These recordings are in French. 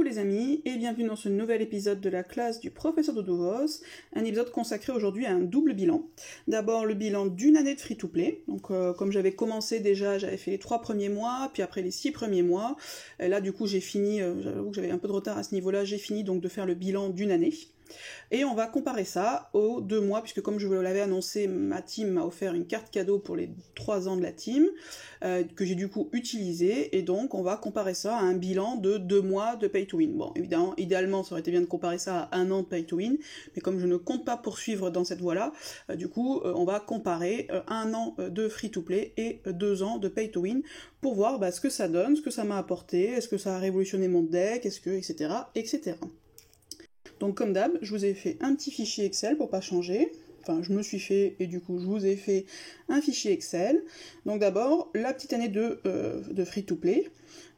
Coucou les amis et bienvenue dans ce nouvel épisode de la classe du professeur Doudou-Vos, un épisode consacré aujourd'hui à un double bilan. D'abord le bilan d'une année de free-to-play, donc comme j'avais commencé déjà, j'avais fait les 3 premiers mois, puis après les 6 premiers mois, et là du coup j'ai fini, j'avoue que j'avais un peu de retard à ce niveau-là, j'ai fini donc de faire le bilan d'une année. Et on va comparer ça aux 2 mois, puisque comme je vous l'avais annoncé, ma team m'a offert une carte cadeau pour les 3 ans de la team, que j'ai du coup utilisée, et donc on va comparer ça à un bilan de 2 mois de Pay to Win. Bon, évidemment, idéalement, ça aurait été bien de comparer ça à 1 an de Pay to Win, mais comme je ne compte pas poursuivre dans cette voie-là, du coup, on va comparer 1 an de Free-to-Play et 2 ans de Pay to Win, pour voir ce que ça donne, ce que ça m'a apporté, est-ce que ça a révolutionné mon deck, est-ce que, etc., etc. Donc comme d'hab, je vous ai fait un petit fichier Excel pour pas changer. Enfin, je me suis fait, et du coup, je vous ai fait un fichier Excel. Donc d'abord, la petite année de free-to-play,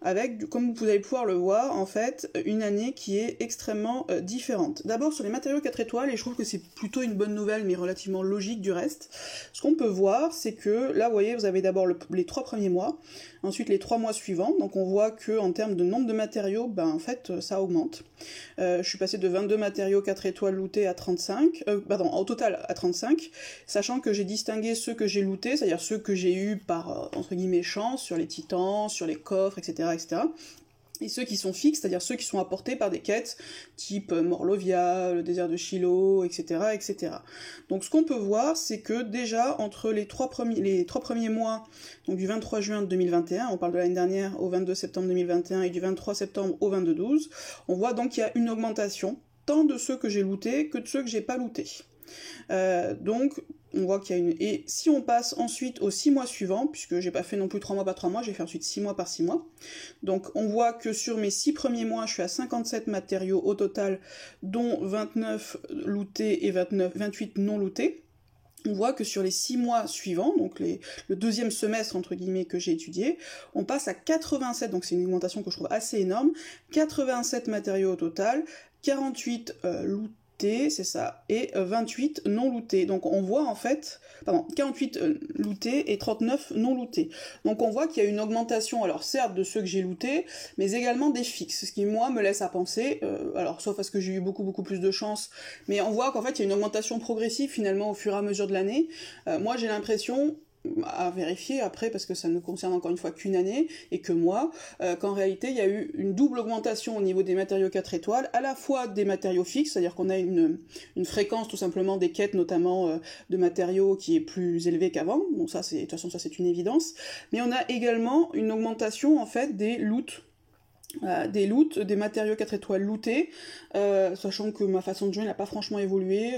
avec, comme vous allez pouvoir le voir, en fait, une année qui est extrêmement différente. D'abord, sur les matériaux 4 étoiles, et je trouve que c'est plutôt une bonne nouvelle, mais relativement logique du reste, ce qu'on peut voir, c'est que, là, vous voyez, vous avez d'abord les 3 premiers mois, ensuite les 3 mois suivants, donc on voit que en termes de nombre de matériaux, en fait, ça augmente. Je suis passée de 22 matériaux 4 étoiles lootés à 35, au total à 35, sachant que j'ai distingué ceux que j'ai lootés, c'est-à-dire ceux que j'ai eu par, entre guillemets, chance, sur les titans, sur les coffres, etc., et ceux qui sont fixes, c'est-à-dire ceux qui sont apportés par des quêtes, type Morlovia, le désert de Shiloh, etc., etc. Donc ce qu'on peut voir, c'est que déjà, entre les 3 premiers mois, donc du 23 juin 2021, on parle de l'année dernière, au 22 septembre 2021, et du 23 septembre au 22-12, on voit donc qu'il y a une augmentation, tant de ceux que j'ai lootés que de ceux que j'ai pas lootés. Donc, on voit qu'il y a une... Et si on passe ensuite aux 6 mois suivants, puisque j'ai pas fait non plus 3 mois par 3 mois, j'ai fait ensuite 6 mois par 6 mois, donc on voit que sur mes 6 premiers mois, je suis à 57 matériaux au total, dont 29 lootés et 28 non lootés. On voit que sur les 6 mois suivants, donc le deuxième semestre, entre guillemets, que j'ai étudié, on passe à 87, donc c'est une augmentation que je trouve assez énorme, 87 matériaux au total, 48 lootés, c'est ça, et 28 non lootés. Donc on voit en fait, 48 lootés et 39 non lootés. Donc on voit qu'il y a une augmentation, alors certes de ceux que j'ai lootés, mais également des fixes, ce qui moi me laisse à penser, alors sauf parce que j'ai eu beaucoup plus de chance, mais on voit qu'en fait il y a une augmentation progressive finalement au fur et à mesure de l'année. Moi j'ai l'impression, à vérifier après parce que ça ne concerne encore une fois qu'une année et que moi, qu'en réalité il y a eu une double augmentation au niveau des matériaux 4 étoiles, à la fois des matériaux fixes, c'est-à-dire qu'on a une fréquence tout simplement des quêtes notamment de matériaux qui est plus élevée qu'avant, bon ça c'est, de toute façon ça c'est une évidence, mais on a également une augmentation en fait des loots, des matériaux 4 étoiles lootés, sachant que ma façon de jouer n'a pas franchement évolué,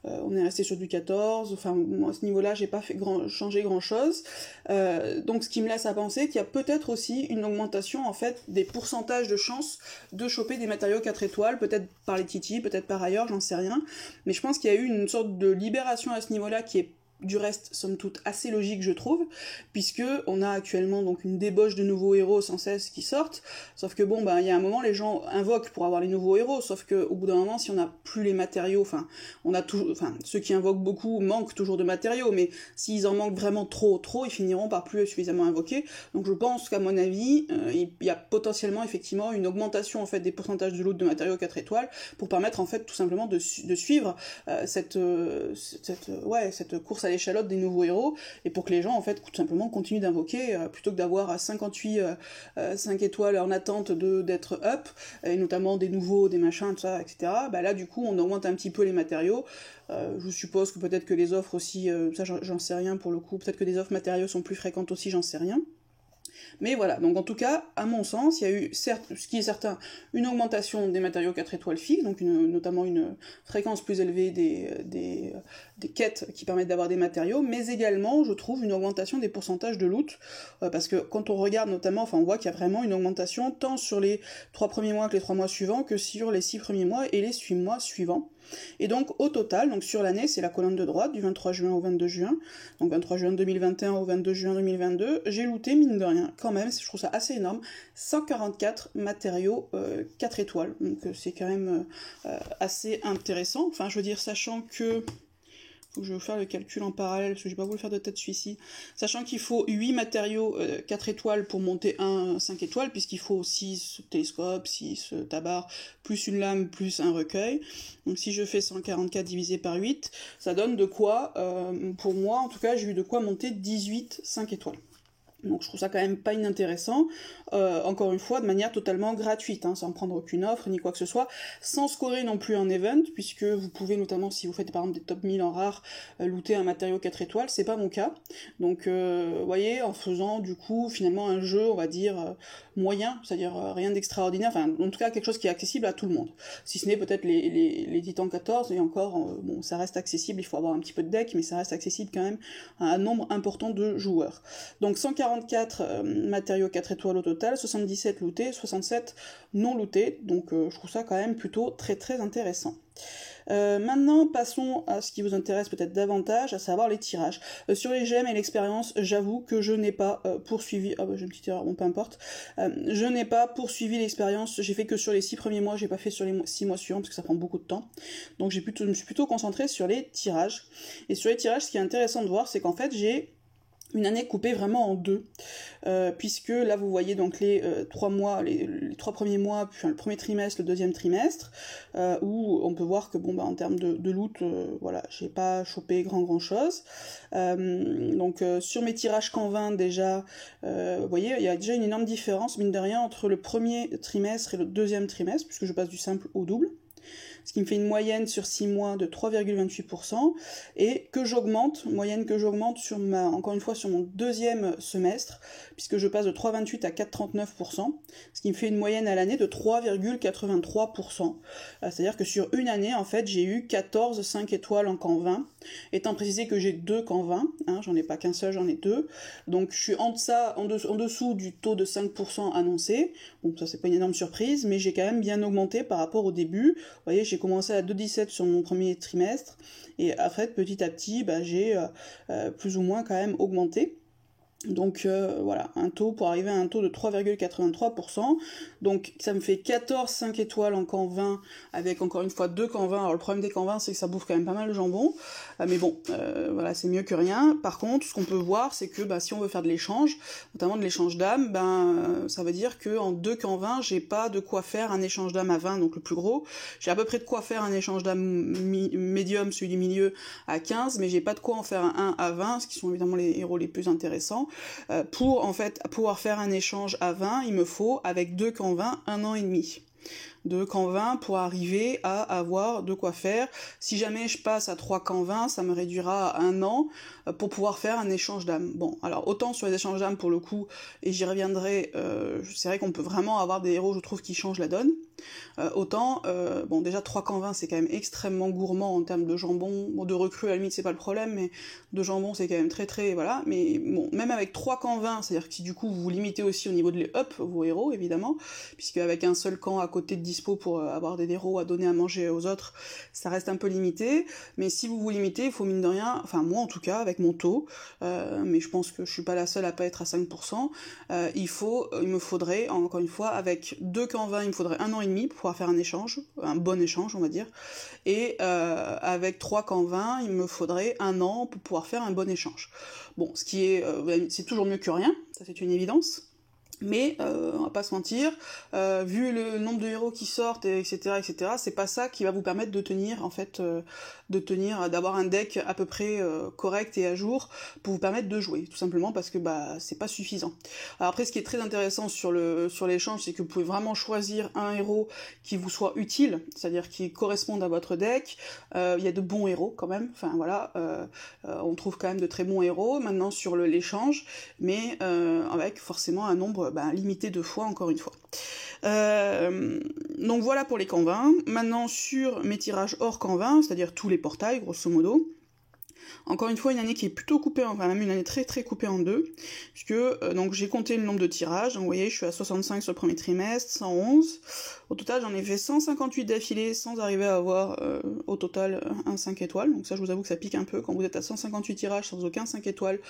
on est resté sur du 14, enfin moi, à ce niveau-là j'ai pas changé grand chose, donc ce qui me laisse à penser qu'il y a peut-être aussi une augmentation en fait des pourcentages de chances de choper des matériaux 4 étoiles, peut-être par les titis, peut-être par ailleurs, j'en sais rien, mais je pense qu'il y a eu une sorte de libération à ce niveau-là qui est du reste, somme toute, assez logique, je trouve, puisque on a actuellement donc une débauche de nouveaux héros sans cesse qui sortent, sauf que bon, il y a un moment, les gens invoquent pour avoir les nouveaux héros, sauf que au bout d'un moment, si on n'a plus les matériaux, ceux qui invoquent beaucoup manquent toujours de matériaux, mais s'ils en manquent vraiment trop, ils finiront par plus suffisamment invoquer, donc je pense qu'à mon avis, il y a potentiellement, effectivement, une augmentation, en fait, des pourcentages de loot de matériaux 4 étoiles, pour permettre, en fait, tout simplement de suivre cette course à l'échalote des nouveaux héros, et pour que les gens en fait tout simplement continuent d'invoquer, plutôt que d'avoir 58 5 étoiles en attente d'être up, et notamment des nouveaux, des machins, tout ça, etc. Là du coup on augmente un petit peu les matériaux, je suppose que peut-être que les offres aussi, ça j'en sais rien pour le coup, peut-être que des offres matériaux sont plus fréquentes aussi, j'en sais rien. Mais voilà, donc en tout cas, à mon sens, il y a eu, certes, ce qui est certain, une augmentation des matériaux 4 étoiles fixes, donc notamment une fréquence plus élevée des quêtes qui permettent d'avoir des matériaux, mais également, je trouve, une augmentation des pourcentages de loot, parce que quand on regarde notamment, on voit qu'il y a vraiment une augmentation, tant sur les 3 premiers mois que les 3 mois suivants, que sur les 6 premiers mois et les 6 mois suivants. Et donc au total, donc sur l'année, c'est la colonne de droite, du 23 juin au 22 juin, donc 23 juin 2021 au 22 juin 2022, j'ai looté, mine de rien, quand même, je trouve ça assez énorme, 144 matériaux 4 étoiles, donc c'est quand même assez intéressant, enfin je veux dire, sachant que, Faut que je vais faire le calcul en parallèle, parce que je vais pas vous le faire de tête celui-ci. Sachant qu'il faut 8 matériaux 4 étoiles pour monter un 5 étoiles, puisqu'il faut 6 télescopes, 6 tabards, plus une lame, plus un recueil. Donc si je fais 144 divisé par 8, ça donne de quoi, pour moi en tout cas, j'ai eu de quoi monter 18 5 étoiles. Donc je trouve ça quand même pas inintéressant, encore une fois de manière totalement gratuite, sans prendre aucune offre ni quoi que ce soit, sans scorer non plus en event, puisque vous pouvez notamment si vous faites par exemple des top 1000 en rare, looter un matériau 4 étoiles, c'est pas mon cas. Donc vous voyez, en faisant du coup finalement un jeu, on va dire, moyen, c'est-à-dire rien d'extraordinaire, enfin en tout cas quelque chose qui est accessible à tout le monde. Si ce n'est peut-être les Titans 14, et encore, bon ça reste accessible, il faut avoir un petit peu de deck, mais ça reste accessible quand même à un nombre important de joueurs. Donc 144 matériaux 4 étoiles au total, 77 lootés, 67 non lootés, donc je trouve ça quand même plutôt très très intéressant. Maintenant, passons à ce qui vous intéresse peut-être davantage, à savoir les tirages. Sur les gemmes et l'expérience, j'avoue que je n'ai pas poursuivi... Ah bah j'ai une petite erreur, bon peu importe. Je n'ai pas poursuivi l'expérience, j'ai fait que sur les 6 premiers mois, j'ai pas fait sur les 6 mois suivants, parce que ça prend beaucoup de temps. Donc je me suis plutôt concentrée sur les tirages. Et sur les tirages, ce qui est intéressant de voir, c'est qu'en fait, j'ai une année coupée vraiment en deux, puisque là vous voyez donc les 3 mois, les 3 premiers mois, puis le premier trimestre, le deuxième trimestre, où on peut voir que bon bah en termes de loot, voilà, j'ai pas chopé grand chose. Donc sur mes tirages qu'en 20 déjà, vous voyez, il y a déjà une énorme différence, mine de rien, entre le premier trimestre et le deuxième trimestre, puisque je passe du simple au double. Ce qui me fait une moyenne sur 6 mois de 3,28%, et moyenne que j'augmente sur encore une fois sur mon deuxième semestre, puisque je passe de 3,28 à 4,39%, ce qui me fait une moyenne à l'année de 3,83%. C'est-à-dire que sur une année, en fait, j'ai eu 14 5 étoiles en camp 20, étant précisé que j'ai 2 camps 20, j'en ai pas qu'un seul, j'en ai 2, donc je suis en dessous du taux de 5% annoncé, bon ça c'est pas une énorme surprise, mais j'ai quand même bien augmenté par rapport au début. Vous voyez, j'ai commencé à 2,17 sur mon premier trimestre, et après, petit à petit, j'ai plus ou moins quand même augmenté. Donc voilà, un taux pour arriver à un taux de 3,83%. Donc ça me fait 14 5 étoiles en camp 20, avec encore une fois 2 camps 20. Alors le problème des camps 20, c'est que ça bouffe quand même pas mal de jambon. Mais bon, voilà, c'est mieux que rien. Par contre, ce qu'on peut voir, c'est que si on veut faire de l'échange, notamment de l'échange d'âmes, ça veut dire qu'en 2 camps 20, j'ai pas de quoi faire un échange d'âmes à 20, donc le plus gros. J'ai à peu près de quoi faire un échange d'âmes médium, celui du milieu, à 15, mais j'ai pas de quoi en faire un 1 à 20, ce qui sont évidemment les héros les plus intéressants. Pour en fait pouvoir faire un échange à 20, il me faut, avec 2 camps 20, 1 an et demi. 2 camps 20 pour arriver à avoir de quoi faire. Si jamais je passe à 3 camps 20, ça me réduira à 1 an pour pouvoir faire un échange d'âmes. Bon, alors autant sur les échanges d'âmes pour le coup, et j'y reviendrai, c'est vrai qu'on peut vraiment avoir des héros, je trouve, qui changent la donne. Autant, bon déjà 3 camps 20 c'est quand même extrêmement gourmand en termes de jambon, bon de recrues à la limite c'est pas le problème, mais de jambon c'est quand même très voilà, mais bon, même avec 3 camps 20, c'est-à-dire que si du coup vous vous limitez aussi au niveau de les up, vos héros évidemment, puisque avec un seul camp à côté de dispo pour avoir des héros à donner à manger aux autres, ça reste un peu limité, mais si vous vous limitez, il faut mine de rien, enfin moi en tout cas avec mon taux, mais je pense que je suis pas la seule à pas être à 5%, il me faudrait, encore une fois, avec 2 camps 20, il me faudrait 1 an et demi pour pouvoir faire un échange, un bon échange on va dire, et avec 3 camps 20, il me faudrait 1 an pour pouvoir faire un bon échange. Bon, ce qui est, c'est toujours mieux que rien, ça c'est une évidence. Mais on va pas se mentir, vu le nombre de héros qui sortent, etc., c'est pas ça qui va vous permettre de tenir, en fait, d'avoir un deck à peu près correct et à jour pour vous permettre de jouer, tout simplement parce que c'est pas suffisant. Alors après, ce qui est très intéressant sur l'échange, c'est que vous pouvez vraiment choisir un héros qui vous soit utile, c'est-à-dire qui corresponde à votre deck. Il y a de bons héros quand même, enfin voilà, on trouve quand même de très bons héros maintenant sur l'échange, mais avec forcément un nombre limité de fois, encore une fois. Donc voilà pour les camps 20. Maintenant sur mes tirages hors camp 20, c'est-à-dire tous les portails, grosso modo. Encore une fois, une année qui est plutôt coupée, enfin même une année très très coupée en deux, puisque donc j'ai compté le nombre de tirages, donc vous voyez je suis à 65 sur le premier trimestre, 111, au total j'en ai fait 158 d'affilée sans arriver à avoir au total un 5 étoiles, donc ça je vous avoue que ça pique un peu, quand vous êtes à 158 tirages sans aucun 5 étoiles,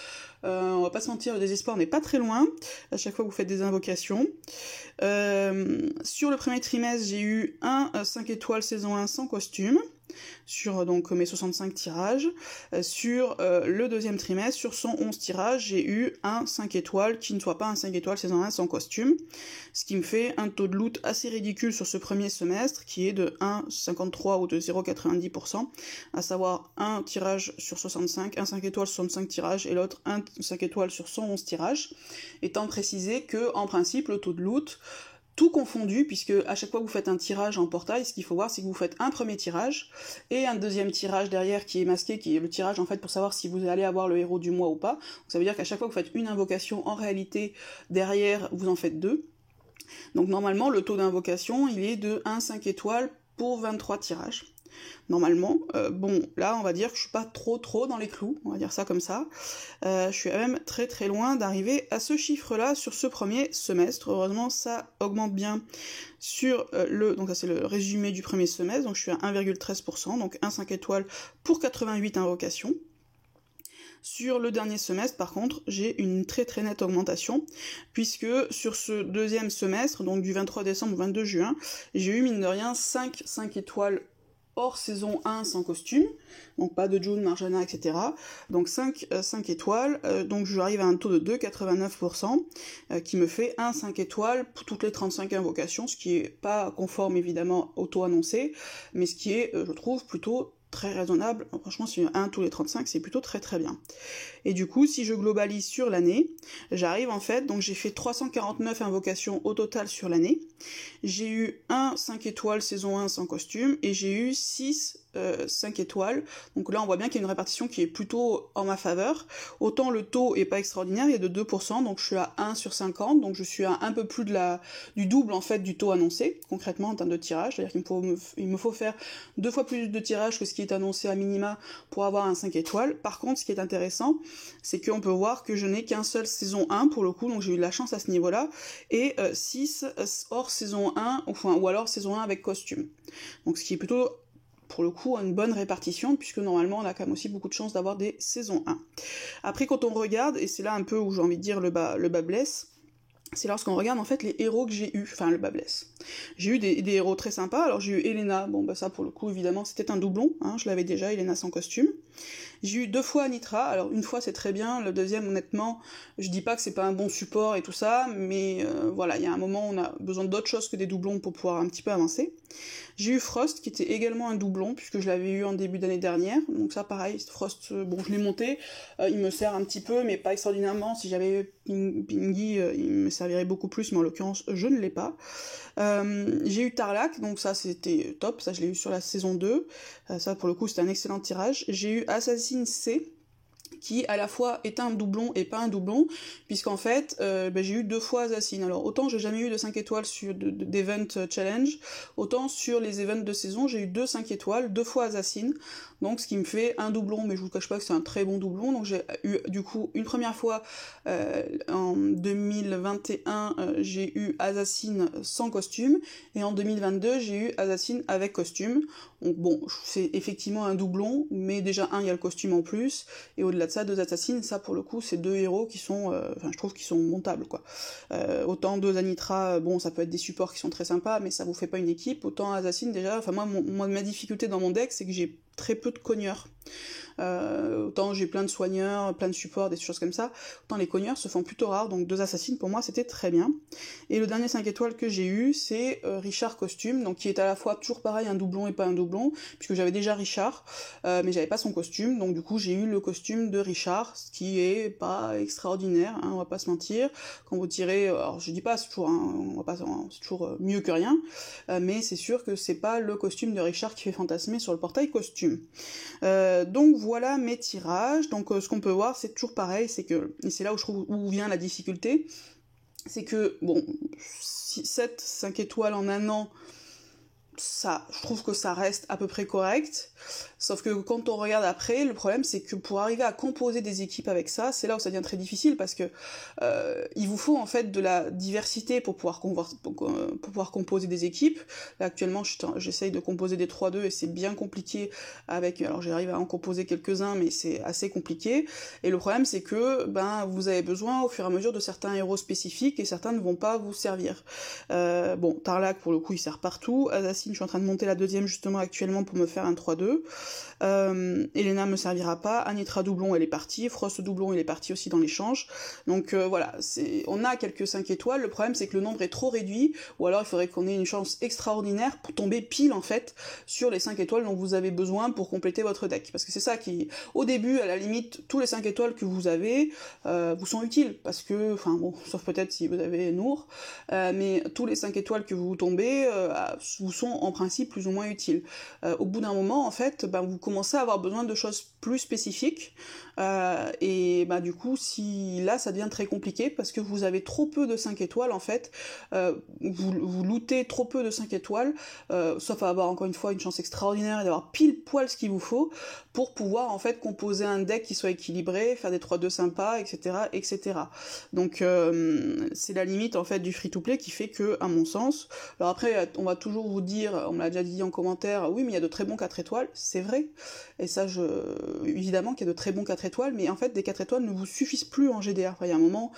on va pas se mentir, le désespoir n'est pas très loin, à chaque fois que vous faites des invocations. Sur le premier trimestre j'ai eu un 5 étoiles saison 1 sans costume, sur donc mes 65 tirages. Sur le deuxième trimestre, sur 111 tirages, j'ai eu un 5 étoiles qui ne soit pas un 5 étoiles saison 1 sans costume, ce qui me fait un taux de loot assez ridicule sur ce premier semestre, qui est de 1,53 ou de 0,90%, à savoir un tirage sur 65, un 5 étoiles sur 65 tirages, et l'autre un 5 étoiles sur 111 tirages, étant précisé que, en principe, le taux de loot, tout confondu, puisque à chaque fois que vous faites un tirage en portail, ce qu'il faut voir, c'est que vous faites un premier tirage, et un deuxième tirage derrière qui est masqué, qui est le tirage en fait pour savoir si vous allez avoir le héros du mois ou pas. Donc ça veut dire qu'à chaque fois que vous faites une invocation, en réalité, derrière, vous en faites deux. Donc normalement, le taux d'invocation, il est de 1,5 étoiles pour 23 tirages. Normalement, bon, là, on va dire que je suis pas trop dans les clous, on va dire ça comme ça. Je suis quand même très loin d'arriver à ce chiffre-là sur ce premier semestre. Heureusement, ça augmente bien sur donc ça c'est le résumé du premier semestre, donc je suis à 1,13%, donc 1,5 étoiles pour 88 invocations. Sur le dernier semestre, par contre, j'ai une très nette augmentation, puisque sur ce deuxième semestre, donc du 23 décembre au 22 juin, j'ai eu mine de rien 5 étoiles hors saison 1 sans costume, donc pas de June, Marjana, etc. Donc 5 étoiles, donc j'arrive à un taux de 2,89%, qui me fait un 5 étoiles pour toutes les 35 invocations, ce qui est pas conforme évidemment au taux annoncé, mais ce qui est, je trouve, plutôt très raisonnable. Franchement, si 1 tous les 35, c'est plutôt très bien. Et du coup, si je globalise sur l'année, j'arrive en fait, donc j'ai fait 349 invocations au total sur l'année. J'ai eu un 5 étoiles saison 1 sans costume, et j'ai eu 6 5 étoiles. Donc là, on voit bien qu'il y a une répartition qui est plutôt en ma faveur. Autant le taux est pas extraordinaire, il est de 2%, donc je suis à 1 sur 50, donc je suis à un peu plus du double en fait du taux annoncé, concrètement en termes de tirage, c'est-à-dire qu'il me faut faire 2 fois plus de tirages que ce qui est annoncé à minima pour avoir un 5 étoiles. Par contre, ce qui est intéressant, c'est qu'on peut voir que je n'ai qu'un seul saison 1 pour le coup, donc j'ai eu de la chance à ce niveau-là, et 6 hors saison 1, ou alors saison 1 avec costume. Donc ce qui est plutôt pour le coup une bonne répartition, puisque normalement on a quand même aussi beaucoup de chances d'avoir des saisons 1. Après, quand on regarde, et c'est là un peu où j'ai envie de dire le bas blesse, c'est lorsqu'on regarde en fait les héros que j'ai eu, enfin le bas blesse. J'ai eu des héros très sympas, alors j'ai eu Elena, bon bah ça pour le coup évidemment c'était un doublon, hein, je l'avais déjà, Elena sans costume. J'ai eu 2 fois Nitra, alors une fois c'est très bien, le deuxième honnêtement, je dis pas que c'est pas un bon support et tout ça, mais voilà, il y a un moment où on a besoin d'autre chose que des doublons pour pouvoir un petit peu avancer. J'ai eu Frost qui était également un doublon, puisque je l'avais eu en début d'année dernière, donc ça pareil, Frost, bon je l'ai monté, il me sert un petit peu, mais pas extraordinairement, si j'avais Pingy, il me servirait beaucoup plus, mais en l'occurrence je ne l'ai pas. J'ai eu Tarlac, donc ça c'était top, ça je l'ai eu sur la saison 2, ça pour le coup c'était un excellent tirage. J'ai eu Assassin C, qui à la fois est un doublon et pas un doublon, puisqu'en fait j'ai eu 2 fois Assassin. Alors autant j'ai jamais eu de 5 étoiles sur d'event challenge, autant sur les events de saison j'ai eu 2 5 étoiles, 2 fois Assassin, donc ce qui me fait un doublon, mais je vous cache pas que c'est un très bon doublon. Donc j'ai eu du coup une première fois en 2021 j'ai eu Assassin sans costume, et en 2022 j'ai eu Assassin avec costume. Donc bon, c'est effectivement un doublon, mais déjà il y a le costume en plus, et au-delà de ça, 2 assassines, ça pour le coup c'est 2 héros qui sont, je trouve qu'ils sont montables quoi. Autant 2 Anitra, bon ça peut être des supports qui sont très sympas, mais ça vous fait pas une équipe. Autant Assassin déjà, enfin moi ma difficulté dans mon deck c'est que j'ai très peu de cogneurs. Autant j'ai plein de soigneurs, plein de supports, des choses comme ça, autant les cogneurs se font plutôt rares, donc 2 assassines pour moi c'était très bien. Et le dernier 5 étoiles que j'ai eu, c'est Richard costume, donc qui est à la fois toujours pareil un doublon et pas un doublon, puisque j'avais déjà Richard, mais j'avais pas son costume, donc du coup j'ai eu le costume de Richard, ce qui est pas extraordinaire, hein, on va pas se mentir. Quand vous tirez, alors je dis pas c'est toujours, c'est toujours mieux que rien, mais c'est sûr que c'est pas le costume de Richard qui fait fantasmer sur le portail costume. Donc voilà mes tirages. Donc ce qu'on peut voir, c'est toujours pareil, c'est que, et c'est là où je trouve où vient la difficulté, c'est que bon, 7, 5 étoiles en un an, ça, je trouve que ça reste à peu près correct, sauf que quand on regarde après, le problème c'est que pour arriver à composer des équipes avec ça, c'est là où ça devient très difficile, parce que il vous faut en fait de la diversité pour pouvoir composer des équipes. Là actuellement j'essaye de composer des 3-2 et c'est bien compliqué avec, alors j'arrive à en composer quelques-uns mais c'est assez compliqué, et le problème c'est que vous avez besoin au fur et à mesure de certains héros spécifiques, et certains ne vont pas vous servir. Bon, Tarlac pour le coup il sert partout, Assassin Yacine, je suis en train de monter la deuxième justement actuellement pour me faire un 3-2. Elena me servira pas, Anitra doublon elle est partie, Frost doublon il est parti aussi dans l'échange. Donc voilà, on a quelques 5 étoiles, le problème c'est que le nombre est trop réduit, ou alors il faudrait qu'on ait une chance extraordinaire pour tomber pile en fait sur les 5 étoiles dont vous avez besoin pour compléter votre deck. Parce que c'est ça qui, au début, à la limite, tous les 5 étoiles que vous avez vous sont utiles, parce que, enfin bon, sauf peut-être si vous avez Nour, mais tous les 5 étoiles que vous tombez vous sont en principe plus ou moins utiles. Au bout d'un moment, en fait, vous commencez à avoir besoin de choses plus spécifiques, et du coup, si là, ça devient très compliqué, parce que vous avez trop peu de 5 étoiles, en fait, vous lootez trop peu de 5 étoiles, sauf à avoir encore une fois une chance extraordinaire et d'avoir pile poil ce qu'il vous faut, pour pouvoir, en fait, composer un deck qui soit équilibré, faire des 3-2 sympas, etc., etc. Donc, c'est la limite, en fait, du free-to-play qui fait que, à mon sens, alors après, on va toujours vous dire, on me l'a déjà dit en commentaire, oui, mais il y a de très bons 4 étoiles, c'est vrai, et ça, évidemment qu'il y a de très bons 4 étoiles, mais en fait, des 4 étoiles ne vous suffisent plus en GDR. Enfin, il y a un moment,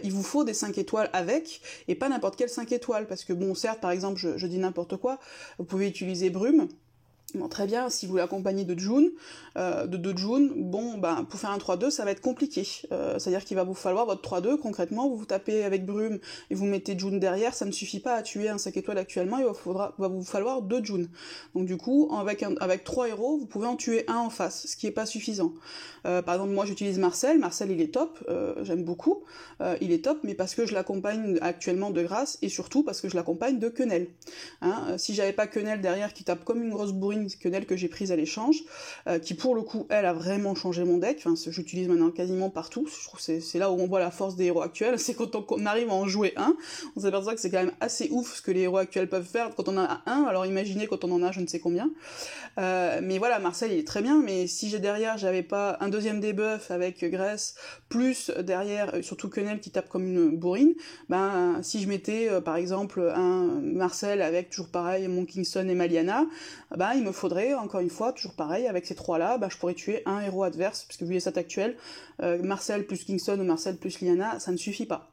il vous faut des 5 étoiles avec, et pas n'importe quelle 5 étoiles, parce que bon, certes, par exemple, je dis n'importe quoi, vous pouvez utiliser Brume. Bon, très bien, si vous l'accompagnez de June, de 2 June, bon, pour faire un 3-2, ça va être compliqué. C'est-à-dire qu'il va vous falloir votre 3-2, concrètement, vous tapez avec Brume et vous mettez June derrière, ça ne suffit pas à tuer un 5 étoiles actuellement, il va vous falloir 2 June. Donc du coup, avec 3 héros, vous pouvez en tuer un en face, ce qui est pas suffisant. Par exemple, moi j'utilise Marcel il est top, j'aime beaucoup, il est top, mais parce que je l'accompagne actuellement de Grâce, et surtout parce que je l'accompagne de Quenelle. Si j'avais pas Quenelle derrière qui tape comme une grosse bourrine, Quenelle que j'ai prise à l'échange, qui pour le coup, elle a vraiment changé mon deck, j'utilise maintenant quasiment partout, je trouve que c'est là où on voit la force des héros actuels, c'est quand on arrive à en jouer un, on s'aperçoit que c'est quand même assez ouf ce que les héros actuels peuvent faire quand on en a un, alors imaginez quand on en a je ne sais combien. Mais voilà, Marcel il est très bien, mais si j'avais pas un deuxième debuff avec Grace, plus derrière, surtout Quenelle qui tape comme une bourrine, si je mettais par exemple un Marcel avec toujours pareil mon Kingston et Maliana, il me faudrait encore une fois, toujours pareil, avec ces trois-là, je pourrais tuer un héros adverse, parce que vu les stats actuelles, Marcel plus Kingston ou Marcel plus Lyanna, ça ne suffit pas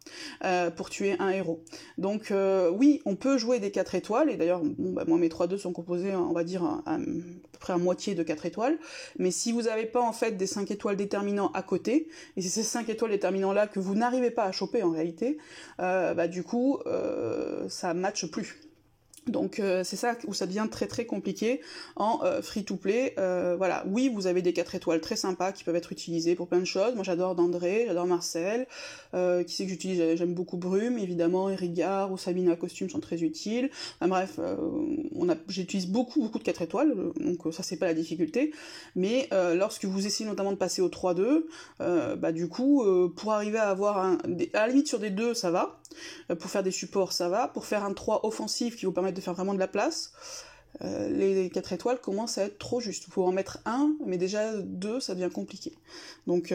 pour tuer un héros. Donc oui, on peut jouer des 4 étoiles, et d'ailleurs, moi mes 3-2 sont composés, on va dire, à peu près à moitié de 4 étoiles, mais si vous n'avez pas en fait des 5 étoiles déterminants à côté, et c'est ces 5 étoiles déterminants là que vous n'arrivez pas à choper en réalité, du coup, ça matche plus. Donc c'est ça où ça devient très très compliqué en free-to-play. Voilà, oui, vous avez des 4 étoiles très sympas qui peuvent être utilisées pour plein de choses. Moi j'adore Dandré, j'adore Marcel, qui c'est que j'utilise, j'aime beaucoup Brume, évidemment, Erigard ou Sabine à costume sont très utiles. Bref, j'utilise beaucoup de 4 étoiles, donc ça c'est pas la difficulté. Mais lorsque vous essayez notamment de passer au 3-2, du coup, pour arriver à avoir à la limite sur des 2, ça va. Pour faire des supports, ça va. Pour faire un 3 offensif qui vous permet de faire vraiment de la place, les 4 étoiles commencent à être trop justes. Vous pouvez en mettre un, mais déjà 2, ça devient compliqué. Donc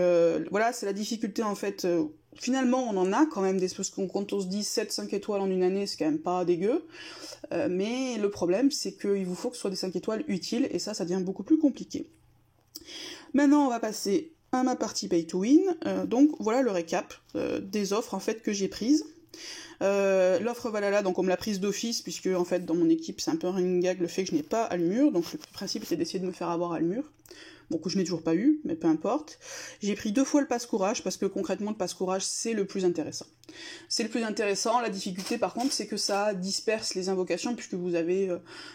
voilà, c'est la difficulté en fait. Finalement, on en a quand même parce qu'on quand on se dit 7-5 étoiles en une année, c'est quand même pas dégueu. Mais le problème, c'est qu'il vous faut que ce soit des 5 étoiles utiles, et ça devient beaucoup plus compliqué. Maintenant, on va passer à ma partie Pay to Win. Donc voilà le récap des offres en fait que j'ai prises. L'offre Valhalla, donc on me l'a prise d'office, puisque en fait dans mon équipe c'est un peu un running gag le fait que je n'ai pas Almur, donc le principe c'est d'essayer de me faire avoir Almur. Bon, que je n'ai toujours pas eu, mais peu importe. J'ai pris 2 fois le passe-courage, parce que concrètement, le passe-courage, c'est le plus intéressant. C'est le plus intéressant, la difficulté, par contre, c'est que ça disperse les invocations, puisque vous avez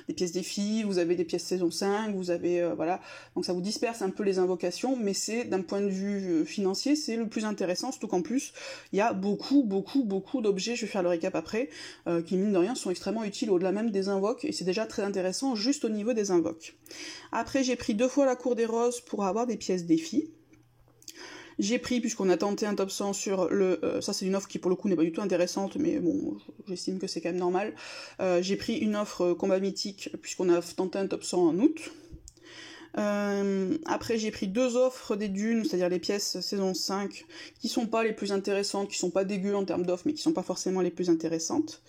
des pièces défis, vous avez des pièces saison 5, vous avez, voilà, donc ça vous disperse un peu les invocations, mais c'est, d'un point de vue financier, c'est le plus intéressant, surtout qu'en plus, il y a beaucoup d'objets, je vais faire le récap après, qui, mine de rien, sont extrêmement utiles au-delà même des invoques, et c'est déjà très intéressant juste au niveau des invoques. Après, j'ai pris 2 fois la cour des roses pour avoir des pièces défis. J'ai pris, puisqu'on a tenté un top 100 sur le... ça c'est une offre qui pour le coup n'est pas du tout intéressante, mais bon, j'estime que c'est quand même normal. J'ai pris une offre combat mythique, puisqu'on a tenté un top 100 en août. Après j'ai pris 2 offres des dunes, c'est-à-dire les pièces saison 5, qui sont pas les plus intéressantes, qui sont pas dégueu en termes d'offres, mais qui sont pas forcément les plus intéressantes.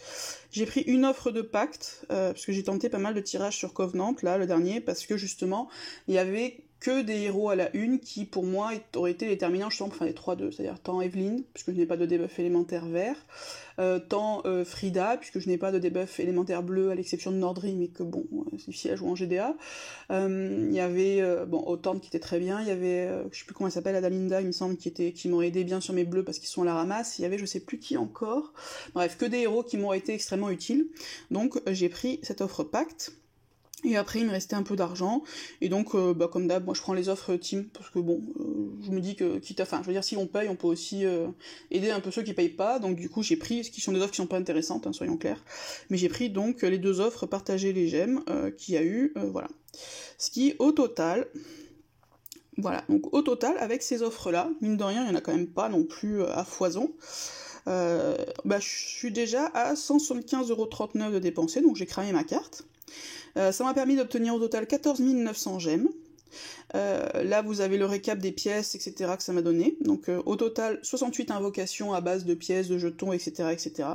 J'ai pris une offre de pacte, parce que j'ai tenté pas mal de tirages sur Covenant, là, le dernier, parce que justement, il y avait que des héros à la une qui, pour moi, auraient été déterminants justement pour faire les 3-2, c'est-à-dire tant Evelyn, puisque je n'ai pas de debuff élémentaire vert, tant Frida, puisque je n'ai pas de debuff élémentaire bleu, à l'exception de Nordry, mais que bon, c'est difficile à jouer en GDA. Il y avait, Autant qui était très bien, il y avait, je sais plus comment elle s'appelle, Adalinda, il me semble, qui m'aurait aidé bien sur mes bleus parce qu'ils sont à la ramasse, il y avait je sais plus qui encore, bref, que des héros qui m'auraient été extrêmement utiles, donc j'ai pris cette offre pacte. Et après, il me restait un peu d'argent, et donc, comme d'hab, moi je prends les offres team, parce que bon, je me dis que, si on paye, on peut aussi aider un peu ceux qui payent pas, donc du coup j'ai pris, ce qui sont des offres qui sont pas intéressantes, hein, soyons clairs, mais j'ai pris donc les 2 offres partager les gemmes, qu'il y a eu, voilà. Ce qui, au total, donc au total, avec ces offres-là, mine de rien, il y en a quand même pas non plus à foison, je suis déjà à 175,39€ de dépensés, donc j'ai cramé ma carte. Ça m'a permis d'obtenir au total 14 900 gemmes. Là, vous avez le récap des pièces, etc. que ça m'a donné. Donc, au total, 68 invocations à base de pièces, de jetons, etc. etc.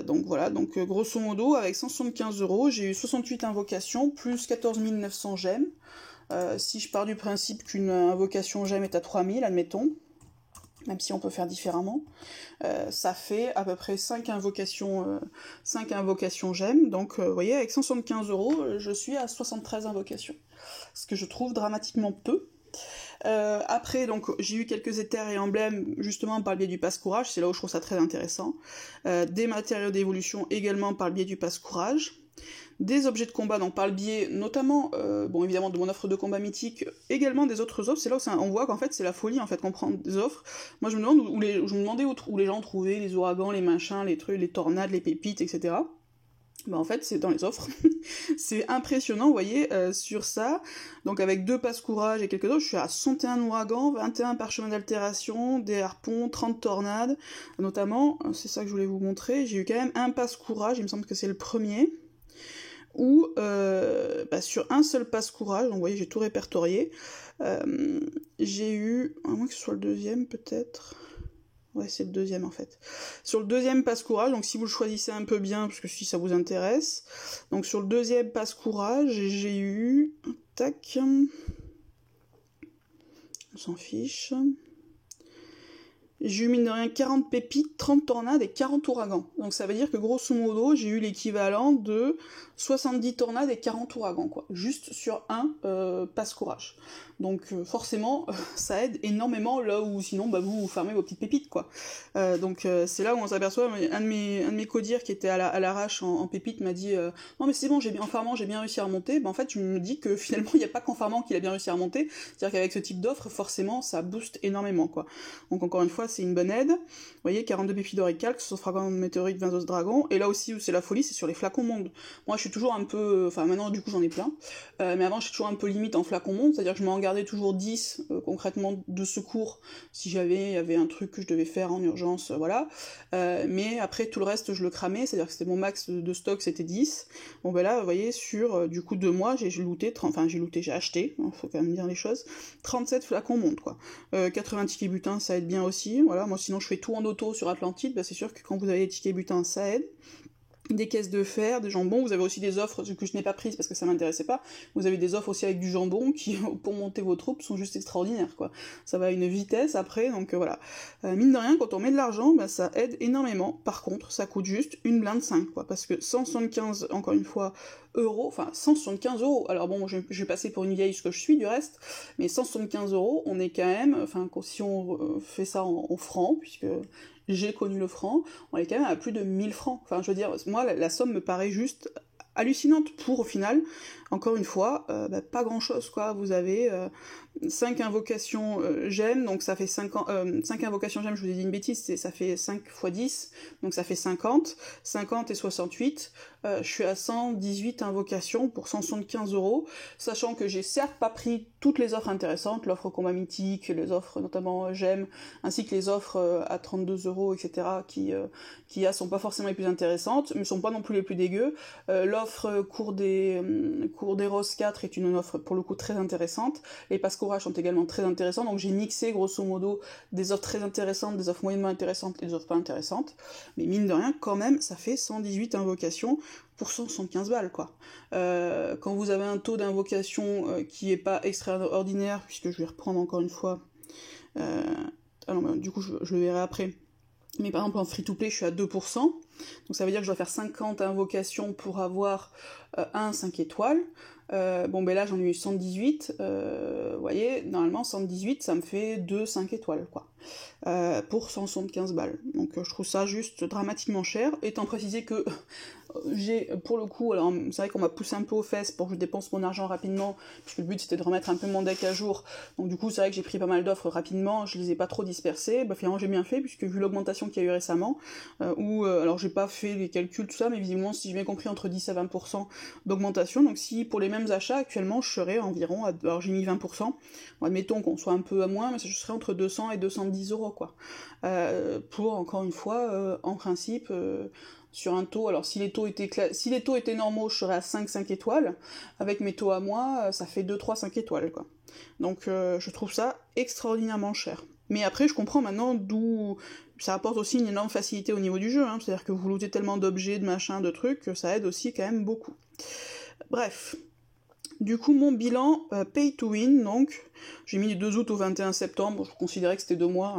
Donc voilà, donc grosso modo, avec 175€, j'ai eu 68 invocations, plus 14 900 gemmes. Si je pars du principe qu'une invocation gemme est à 3000, admettons, même si on peut faire différemment, ça fait à peu près 5 invocations gemmes, donc vous voyez, avec 175€, je suis à 73 invocations, ce que je trouve dramatiquement peu. Après, donc, j'ai eu quelques éthers et emblèmes, justement par le biais du passe courage, c'est là où je trouve ça très intéressant, des matériaux d'évolution également par le biais du passe courage, des objets de combat, donc par le biais notamment, évidemment de mon offre de combat mythique, également des autres offres, c'est là où on voit qu'en fait c'est la folie en fait qu'on prend des offres. Moi je me demandais où les gens trouvaient les ouragans, les machins, les trucs, les tornades, les pépites, etc. En fait c'est dans les offres. C'est impressionnant, vous voyez, sur ça, donc avec 2 passe courage et quelques autres, je suis à 61 ouragans, 21 parchemins d'altération, des harpons, 30 tornades, notamment, c'est ça que je voulais vous montrer, j'ai eu quand même un passe courage, il me semble que c'est le premier, où sur un seul passe courage, donc vous voyez j'ai tout répertorié, j'ai eu, à moins que ce soit le deuxième peut-être, ouais c'est le deuxième en fait, sur le deuxième passe courage, donc si vous le choisissez un peu bien, parce que si ça vous intéresse, donc sur le deuxième passe courage, j'ai eu, tac, on s'en fiche, j'ai eu mine de rien 40 pépites, 30 tornades et 40 ouragans. Donc ça veut dire que grosso modo, j'ai eu l'équivalent de 70 tornades et 40 ouragans, quoi. Juste sur un passe courage. Donc forcément, ça aide énormément là où sinon vous farmez vos petites pépites, quoi. Donc c'est là où on s'aperçoit, un de mes codires qui était à l'arrache en pépite m'a dit non mais c'est bon, en farmant j'ai bien réussi à remonter. En fait je me dis que finalement il n'y a pas qu'en farmant qu'il a bien réussi à remonter, c'est-à-dire qu'avec ce type d'offre, forcément ça booste énormément, quoi. Donc encore une fois c'est une bonne aide. Vous voyez, 42 pépites d'oricalque, 60 fragments de météorite, 20 os de dragon, et là aussi où c'est la folie, c'est sur les flacons monde. Moi je suis toujours un peu, maintenant du coup j'en ai plein, mais avant j'étais toujours un peu limite en flacon monde, c'est-à-dire que je m'en gardais toujours 10 concrètement de secours si il y avait un truc que je devais faire en urgence, voilà. Mais après tout le reste je le cramais, c'est-à-dire que c'était mon max de stock, c'était 10. Bon ben là vous voyez sur du coup 2 mois j'ai acheté, faut quand même dire les choses, 37 flacons monde, quoi. 80 tickets butin, ça aide bien aussi, voilà. Moi sinon je fais tout en auto sur Atlantide, c'est sûr que quand vous avez les tickets butin ça aide. Des caisses de fer, des jambons, vous avez aussi des offres que je n'ai pas prises parce que ça m'intéressait pas, vous avez des offres aussi avec du jambon qui, pour monter vos troupes, sont juste extraordinaires, quoi. Ça va à une vitesse après, donc voilà. Mine de rien, quand on met de l'argent, ça aide énormément, par contre, ça coûte juste une blinde 5, quoi, parce que 175, encore une fois, 175€, alors bon, je vais passer pour une vieille ce que je suis du reste, mais 175€, on est quand même, si on fait ça en francs, puisque j'ai connu le franc, on est quand même à plus de 1000 francs. Je veux dire, moi, la somme me paraît juste hallucinante pour, au final, encore une fois, pas grand-chose, quoi. Vous avez 5 invocations gemmes, donc ça fait 5 invocations gemmes, je vous ai dit une bêtise, ça fait 5 x 10, donc ça fait 50 et 68, je suis à 118 invocations pour 175€, sachant que j'ai certes pas pris toutes les offres intéressantes, l'offre combat mythique, les offres notamment gemmes, ainsi que les offres à 32€, etc., qui sont pas forcément les plus intéressantes, mais sont pas non plus les plus dégueux. L'offre cours des Corderos 4 est une offre pour le coup très intéressante, les passes courage sont également très intéressants, donc j'ai mixé grosso modo des offres très intéressantes, des offres moyennement intéressantes et des offres pas intéressantes, mais mine de rien, quand même, ça fait 118 invocations pour 175 balles, quoi. Quand vous avez un taux d'invocation qui est pas extraordinaire, puisque je vais reprendre encore une fois, ah non, bah, du coup je le verrai après, mais par exemple en free-to-play je suis à 2%, donc ça veut dire que je dois faire 50 invocations pour avoir un 5 étoiles. Bon ben là j'en ai eu 118, vous voyez, normalement 118 ça me fait 2 5 étoiles, quoi, pour 175 balles. Donc je trouve ça juste dramatiquement cher, étant précisé que j'ai, pour le coup, alors c'est vrai qu'on m'a poussé un peu aux fesses pour que je dépense mon argent rapidement, puisque le but c'était de remettre un peu mon deck à jour, donc du coup c'est vrai que j'ai pris pas mal d'offres rapidement, je les ai pas trop dispersées, bah finalement j'ai bien fait, puisque vu l'augmentation qu'il y a eu récemment, alors j'ai pas fait les calculs tout ça, mais visiblement si j'ai bien compris entre 10 à 20% d'augmentation, donc si pour les mêmes achats actuellement je serais environ, alors j'ai mis 20%, bon, admettons qu'on soit un peu à moins, mais je serais entre 200 et 210 euros, quoi, pour encore une fois, en principe, sur un taux, alors si les taux étaient normaux, je serais à 5 étoiles, avec mes taux à moi, ça fait 2, 3, 5 étoiles, quoi. Donc je trouve ça extraordinairement cher. Mais après, je comprends maintenant d'où ça apporte aussi une énorme facilité au niveau du jeu, hein, c'est-à-dire que vous lootez tellement d'objets, de machins, de trucs, que ça aide aussi quand même beaucoup. Bref. Du coup, mon bilan pay to win, donc, j'ai mis du 2 août au 21 septembre, je considérais que c'était 2 mois,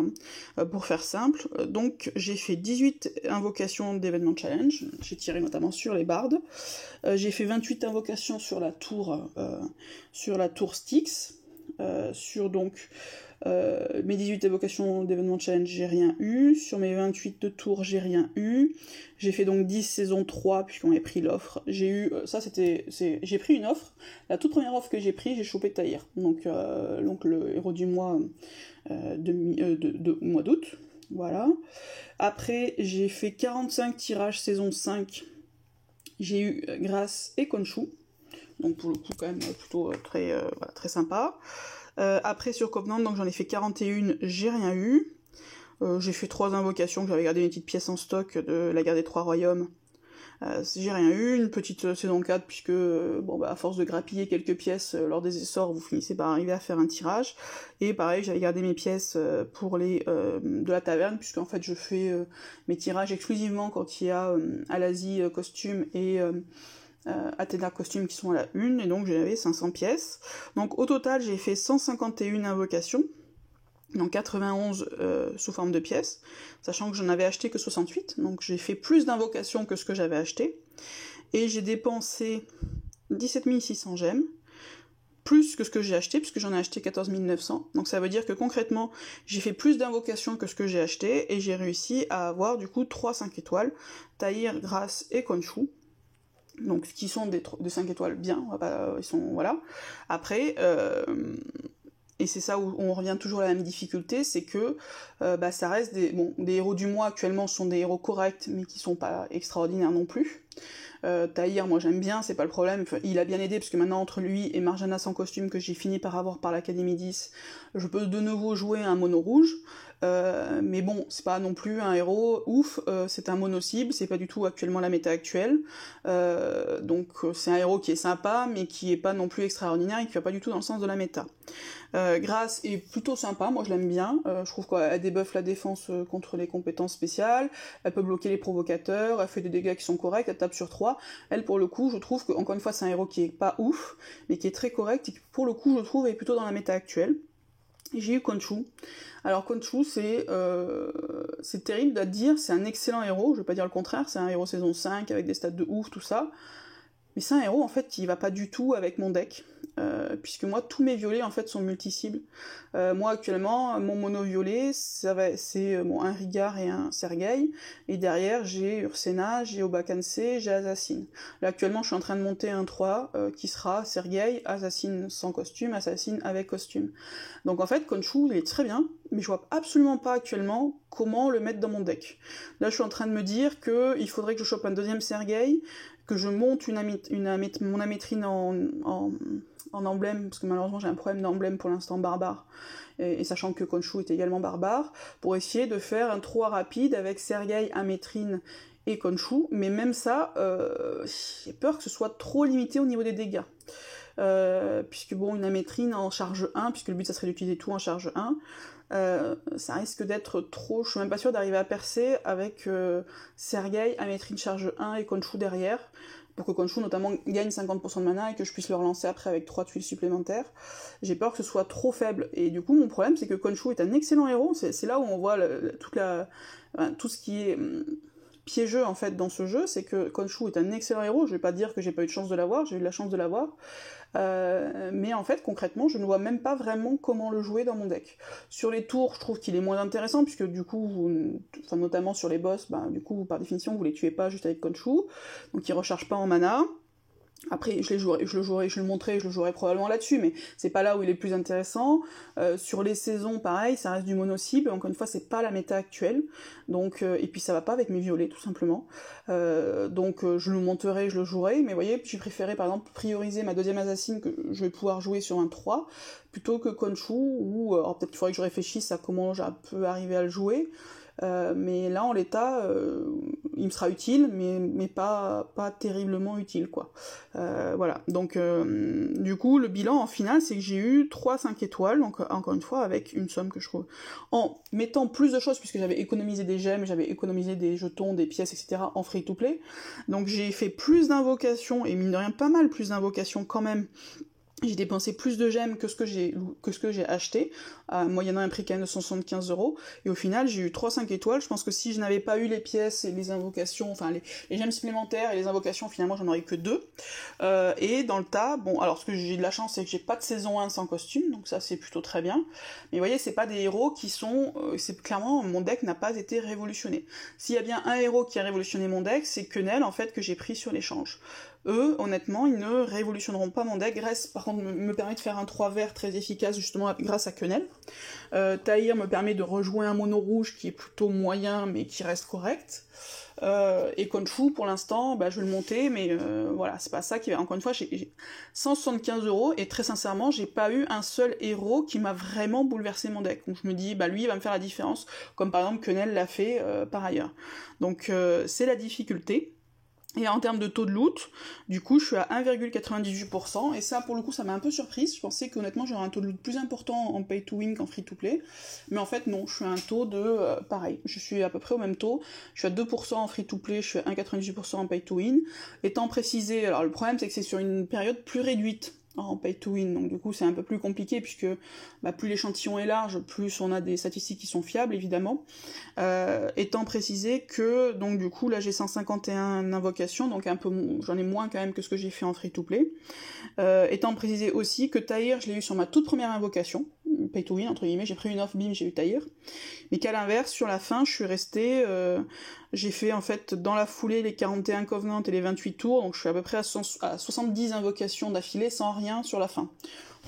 hein, pour faire simple. Donc, j'ai fait 18 invocations d'événements challenge, j'ai tiré notamment sur les bardes. J'ai fait 28 invocations sur la tour Styx, sur donc mes 18 évocations d'événements challenge, j'ai rien eu. Sur mes 28 de tours, j'ai rien eu. J'ai fait donc 10 saison 3, puisqu'on a pris l'offre. J'ai eu, j'ai pris une offre. La toute première offre que j'ai pris, j'ai chopé Tahir. Donc le héros du mois de mois d'août. Voilà. Après, j'ai fait 45 tirages saison 5. J'ai eu Grâce et Khonshu. Donc pour le coup, quand même, plutôt très sympa. Après sur Covenant, donc j'en ai fait 41, j'ai rien eu. J'ai fait 3 invocations, que j'avais gardé une petite pièce en stock de la guerre des 3 royaumes. J'ai rien eu, une petite saison 4, puisque à force de grappiller quelques pièces lors des essors, vous finissez par arriver à faire un tirage. Et pareil, j'avais gardé mes pièces pour les de la taverne, puisqu'en fait je fais mes tirages exclusivement quand il y a à l'Asie costume et Athéna costume qui sont à la une, et donc j'avais 500 pièces. Donc au total j'ai fait 151 invocations, donc 91 sous forme de pièces, sachant que j'en avais acheté que 68, donc j'ai fait plus d'invocations que ce que j'avais acheté, et j'ai dépensé 17 600 gemmes, plus que ce que j'ai acheté, puisque j'en ai acheté 14 900, donc ça veut dire que concrètement, j'ai fait plus d'invocations que ce que j'ai acheté, et j'ai réussi à avoir du coup 3 5 étoiles, Tahir, Grâce et Khonshu, donc qui sont des 5 étoiles bien, ils sont, voilà. Après, et c'est ça où on revient toujours à la même difficulté, c'est que ça reste des héros du mois actuellement sont des héros corrects, mais qui sont pas extraordinaires non plus. Tahir, moi j'aime bien, c'est pas le problème, enfin, il a bien aidé, parce que maintenant entre lui et Marjana sans costume, que j'ai fini par avoir par l'Académie 10, je peux de nouveau jouer un mono rouge, mais bon, c'est pas non plus un héros ouf, c'est un mono cible, c'est pas du tout actuellement la méta actuelle, donc c'est un héros qui est sympa, mais qui est pas non plus extraordinaire, et qui va pas du tout dans le sens de la méta. Grâce est plutôt sympa, moi je l'aime bien, je trouve qu'elle débuffe la défense contre les compétences spéciales, elle peut bloquer les provocateurs, elle fait des dégâts qui sont corrects, elle tape sur 3, elle pour le coup je trouve que, encore une fois c'est un héros qui est pas ouf, mais qui est très correct, et qui pour le coup je trouve est plutôt dans la méta actuelle. Et j'ai eu Khonshu. Alors Khonshu c'est terrible à dire, c'est un excellent héros, je vais pas dire le contraire, c'est un héros saison 5 avec des stats de ouf, tout ça, mais c'est un héros en fait qui va pas du tout avec mon deck, puisque moi tous mes violets en fait sont multi-cibles. Moi actuellement mon mono violet c'est un Rigard et un Sergei, et derrière j'ai Ursena, j'ai Obakanse, j'ai Assassin. Là actuellement je suis en train de monter un 3 qui sera Sergei, Assassin sans costume, Assassin avec costume. Donc en fait Khonshu il est très bien, mais je vois absolument pas actuellement comment le mettre dans mon deck. Là je suis en train de me dire que il faudrait que je chope un deuxième Sergei, que je monte mon amétrine en emblème, parce que malheureusement j'ai un problème d'emblème pour l'instant barbare, et sachant que Khonshu est également barbare, pour essayer de faire un 3 rapide avec Sergei, amétrine et Khonshu, mais même ça, j'ai peur que ce soit trop limité au niveau des dégâts. Puisque bon, une amétrine en charge 1, puisque le but ça serait d'utiliser tout en charge 1, ça risque d'être trop, je suis même pas sûre d'arriver à percer avec Sergei, amétrine charge 1 et Khonshu derrière, pour que Khonshu notamment gagne 50% de mana et que je puisse le relancer après avec 3 tuiles supplémentaires. J'ai peur que ce soit trop faible, et du coup mon problème c'est que Khonshu est un excellent héros, c'est là où on voit tout ce qui est piégeux en fait dans ce jeu, c'est que Khonshu est un excellent héros, je vais pas dire que j'ai pas eu de chance de l'avoir, j'ai eu de la chance de l'avoir, mais en fait concrètement je ne vois même pas vraiment comment le jouer dans mon deck. Sur les tours je trouve qu'il est moins intéressant, puisque du coup, notamment sur les boss, du coup par définition vous les tuez pas juste avec Khonshu, donc ils rechargent pas en mana. Après, je le montrerai, je le jouerai probablement là-dessus, mais c'est pas là où il est le plus intéressant. Sur les saisons, pareil, ça reste du mono-cible, encore une fois, c'est pas la méta actuelle, donc, et puis ça va pas avec mes violets, tout simplement. Donc je le monterai, je le jouerai, mais vous voyez, j'ai préféré par exemple prioriser ma deuxième assassine que je vais pouvoir jouer sur un 3, plutôt que Khonshu, ou alors peut-être qu'il faudrait que je réfléchisse à comment je peux arriver à le jouer. Mais là en l'état il me sera utile, mais pas terriblement utile quoi. Voilà, donc du coup le bilan en finale c'est que j'ai eu 3-5 étoiles, donc encore une fois avec une somme que je trouve, en mettant plus de choses, puisque j'avais économisé des gemmes, j'avais économisé des jetons, des pièces, etc. en free to play, donc j'ai fait plus d'invocations, et mine de rien pas mal plus d'invocations quand même. J'ai dépensé plus de gemmes que ce que j'ai acheté, moyennant un prix quand même de 175€, et au final j'ai eu 3-5 étoiles. Je pense que si je n'avais pas eu les pièces et les invocations, enfin les gemmes supplémentaires et les invocations, finalement j'en aurais que 2. Et dans le tas, bon, alors ce que j'ai de la chance c'est que j'ai pas de saison 1 sans costume, donc ça c'est plutôt très bien. Mais vous voyez, c'est pas des héros qui sont, c'est clairement, mon deck n'a pas été révolutionné. S'il y a bien un héros qui a révolutionné mon deck, c'est Quenelle en fait que j'ai pris sur l'échange. Eux, honnêtement, ils ne révolutionneront pas mon deck. Grèce, par contre, me permet de faire un 3 vert très efficace, justement, grâce à Quenelle. Tahir me permet de rejouer un mono rouge qui est plutôt moyen, mais qui reste correct. Et Khonshu, pour l'instant, je vais le monter, mais voilà, c'est pas ça qui va... Encore une fois, j'ai 175€, et très sincèrement, j'ai pas eu un seul héros qui m'a vraiment bouleversé mon deck. Donc je me dis, lui, il va me faire la différence, comme par exemple Quenelle l'a fait par ailleurs. Donc c'est la difficulté. Et en termes de taux de loot, du coup, je suis à 1,98%, et ça, pour le coup, ça m'a un peu surprise. Je pensais qu'honnêtement, j'aurais un taux de loot plus important en pay to win qu'en free to play, mais en fait, non, je suis à un taux de... pareil, je suis à peu près au même taux, je suis à 2% en free to play, je suis à 1,98% en pay to win, étant précisé, alors le problème, c'est que c'est sur une période plus réduite en pay to win, donc du coup c'est un peu plus compliqué, puisque plus l'échantillon est large, plus on a des statistiques qui sont fiables, évidemment, étant précisé que, donc du coup là j'ai 151 invocations, donc un peu j'en ai moins quand même que ce que j'ai fait en free to play, étant précisé aussi que Tahir je l'ai eu sur ma toute première invocation, pay to win entre guillemets, j'ai pris une off, bim, j'ai eu Tahir, mais qu'à l'inverse, sur la fin, je suis restée, j'ai fait en fait dans la foulée les 41 Covenants et les 28 tours, donc je suis à peu près à 70 invocations d'affilée sans rien sur la fin.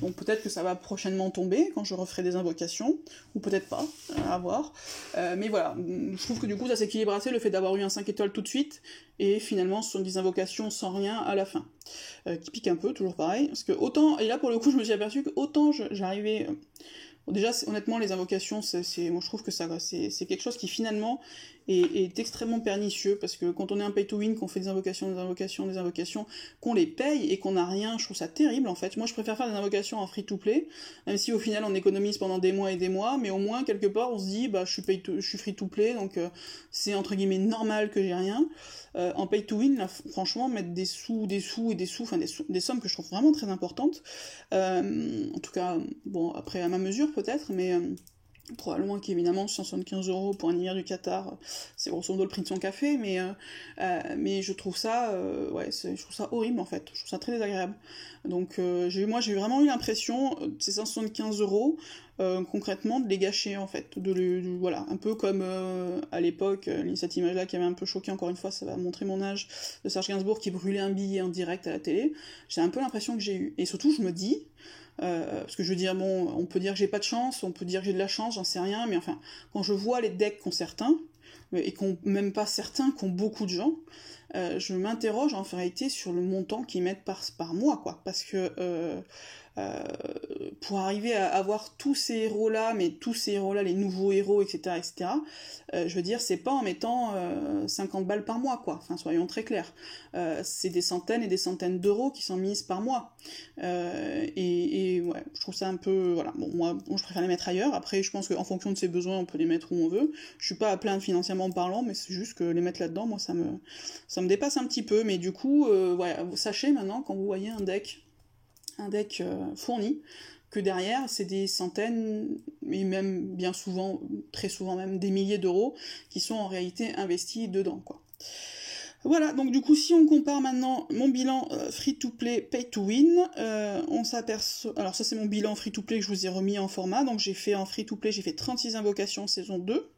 Donc peut-être que ça va prochainement tomber quand je referai des invocations, ou peut-être pas, à voir. Mais voilà, je trouve que du coup ça s'équilibre assez, le fait d'avoir eu un 5 étoiles tout de suite, et finalement 70 invocations sans rien à la fin. Qui pique un peu, toujours pareil, parce que autant, et là pour le coup je me suis aperçu que autant j'arrivais... Bon, déjà, honnêtement, les invocations, moi je trouve que c'est quelque chose qui finalement est extrêmement pernicieux, parce que quand on est un pay to win, qu'on fait des invocations, qu'on les paye et qu'on n'a rien, je trouve ça terrible en fait. Moi je préfère faire des invocations en free to play, même si au final on économise pendant des mois et des mois, mais au moins quelque part on se dit je suis free to play, donc c'est entre guillemets normal que j'ai rien. En pay to win, là, franchement, mettre des sous, enfin des sommes que je trouve vraiment très importantes, en tout cas, bon, après à ma mesure peut-être, mais probablement qu'évidemment 175€ pour un hiver du Qatar, c'est grosso modo le prix de son café, mais je trouve ça, je trouve ça horrible en fait, je trouve ça très désagréable. Donc j'ai vraiment eu l'impression, ces 175€, concrètement, de les gâcher en fait, voilà, un peu comme à l'époque, cette image-là qui avait un peu choqué, encore une fois, ça va montrer mon âge, de Serge Gainsbourg qui brûlait un billet en direct à la télé. C'est un peu l'impression que j'ai eue, et surtout je me dis, parce que je veux dire, bon, on peut dire que j'ai pas de chance, on peut dire que j'ai de la chance, j'en sais rien, mais enfin, quand je vois les decks qu'ont certains, et même pas certains, qu'ont beaucoup de gens, je m'interroge en réalité sur le montant qu'ils mettent par mois, quoi. Parce que pour arriver à avoir tous ces héros-là, mais tous ces héros-là, les nouveaux héros, etc., je veux dire, c'est pas en mettant 50 balles par mois, quoi. Enfin, soyons très clairs. C'est des centaines et des centaines d'euros qui sont mises par mois. Et ouais, je trouve ça un peu... Voilà, bon, moi, je préfère les mettre ailleurs. Après, je pense qu'en fonction de ses besoins, on peut les mettre où on veut. Je suis pas à plaindre financièrement parlant, mais c'est juste que les mettre là-dedans, moi, ça me dépasse un petit peu. Mais du coup, ouais, sachez maintenant, quand vous voyez un deck fourni, que derrière, c'est des centaines, et même bien souvent, très souvent même, des milliers d'euros qui sont en réalité investis dedans, quoi. Voilà, donc du coup, si on compare maintenant mon bilan free-to-play, pay-to-win, on s'aperçoit... Alors ça, c'est mon bilan free-to-play que je vous ai remis en format, donc j'ai fait en free-to-play, j'ai fait 36 invocations saison 2,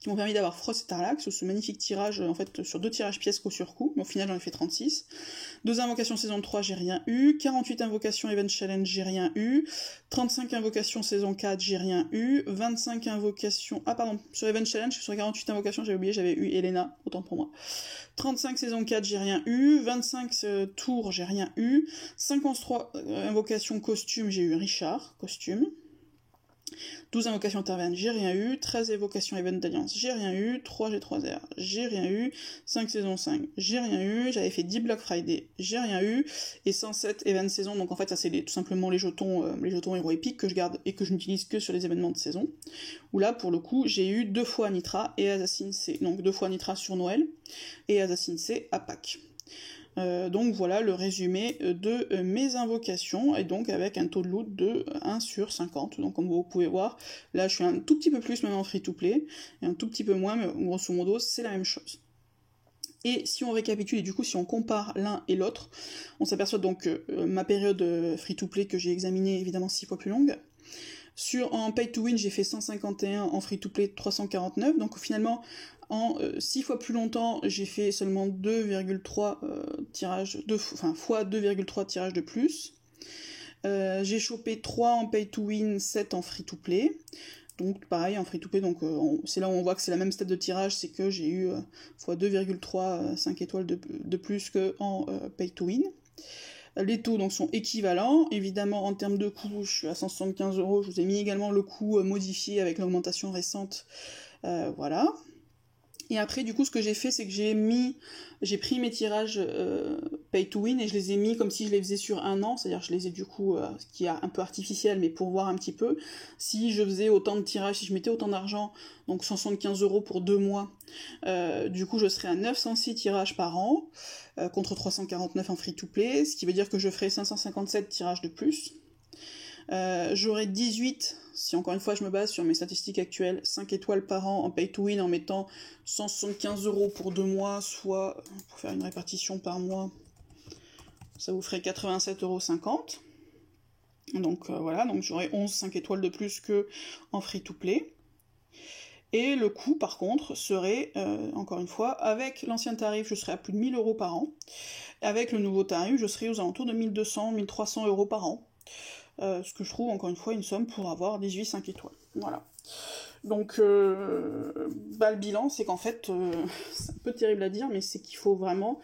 qui m'ont permis d'avoir Frost et Tarlax, ce magnifique tirage, en fait, sur 2 tirages pièces coup sur coup, mais au final j'en ai fait 36. 2 invocations saison 3, j'ai rien eu. 48 invocations Event Challenge, j'ai rien eu. 35 invocations saison 4, j'ai rien eu. 25 invocations... Ah pardon, sur Event Challenge, sur 48 invocations, j'avais oublié, j'avais eu Elena, autant pour moi. 35 saison 4, j'ai rien eu. 25 tours, j'ai rien eu. 53 invocations costume, j'ai eu Richard, costume. 12 invocations intervention, j'ai rien eu. 13 évocations event d'alliance, j'ai rien eu. 3 G3R, j'ai rien eu. 5 saison 5, j'ai rien eu. J'avais fait 10 Black Friday, j'ai rien eu. Et 107 event saison, donc en fait ça c'est tout simplement les jetons héros épiques que je garde et que je n'utilise que sur les événements de saison. Où là pour le coup j'ai eu 2 fois Nitra et Assassin C. Donc 2 fois Nitra sur Noël et Assassin C à Pâques. Donc voilà le résumé de mes invocations, et donc avec un taux de loot de 1 sur 50, donc comme vous pouvez voir, là je suis un tout petit peu plus maintenant en free-to-play, et un tout petit peu moins, mais grosso modo c'est la même chose. Et si on récapitule, et du coup si on compare l'un et l'autre, on s'aperçoit donc que ma période free-to-play que j'ai examinée évidemment 6 fois plus longue. En pay-to-win, j'ai fait 151, en free-to-play 349, donc finalement, en 6 fois plus longtemps, j'ai fait seulement 2,3 tirages, fois 2,3 tirages de plus. J'ai chopé 3 en pay-to-win, 7 en free-to-play. Donc pareil, en free-to-play, donc c'est là où on voit que c'est la même step de tirage, c'est que j'ai eu fois 2,3 5 étoiles de plus qu'en pay-to-win. Les taux donc sont équivalents, évidemment en termes de coût, je suis à 175€, je vous ai mis également le coût modifié avec l'augmentation récente, voilà. Et après, du coup, ce que j'ai fait, c'est que j'ai pris mes tirages pay to win et je les ai mis comme si je les faisais sur un an, c'est-à-dire je les ai du coup, ce qui est un peu artificiel, mais pour voir un petit peu, si je faisais autant de tirages, si je mettais autant d'argent, donc 175€ pour 2 mois, du coup je serais à 906 tirages par an, contre 349 en free-to-play, ce qui veut dire que je ferais 557 tirages de plus. J'aurais 18, si encore une fois je me base sur mes statistiques actuelles, 5 étoiles par an en pay-to-win en mettant 175€ pour 2 mois, soit, pour faire une répartition par mois, ça vous ferait 87,50€. Donc voilà, donc j'aurais 11 5 étoiles de plus que en free-to-play. Et le coût, par contre, serait, encore une fois, avec l'ancien tarif, je serais à plus de 1000€ par an. Avec le nouveau tarif, je serais aux alentours de 1200-1300€ par an. Ce que je trouve, encore une fois, une somme pour avoir 18 5 étoiles. Voilà. Donc, le bilan, c'est qu'en fait, c'est un peu terrible à dire, mais c'est qu'il faut vraiment,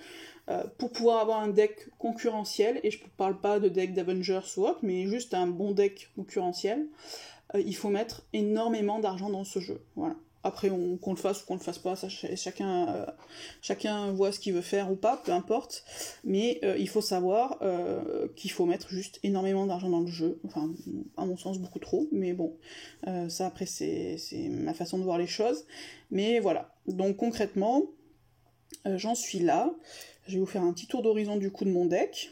pour pouvoir avoir un deck concurrentiel, et je ne parle pas de deck d'Avengers ou autre, mais juste un bon deck concurrentiel, il faut mettre énormément d'argent dans ce jeu. Voilà. Après, qu'on le fasse ou qu'on le fasse pas, ça, chacun voit ce qu'il veut faire ou pas, peu importe. Mais il faut savoir qu'il faut mettre juste énormément d'argent dans le jeu. Enfin, à mon sens, beaucoup trop. Mais bon, ça après, c'est ma façon de voir les choses. Mais voilà. Donc concrètement, j'en suis là. Je vais vous faire un petit tour d'horizon du coup de mon deck,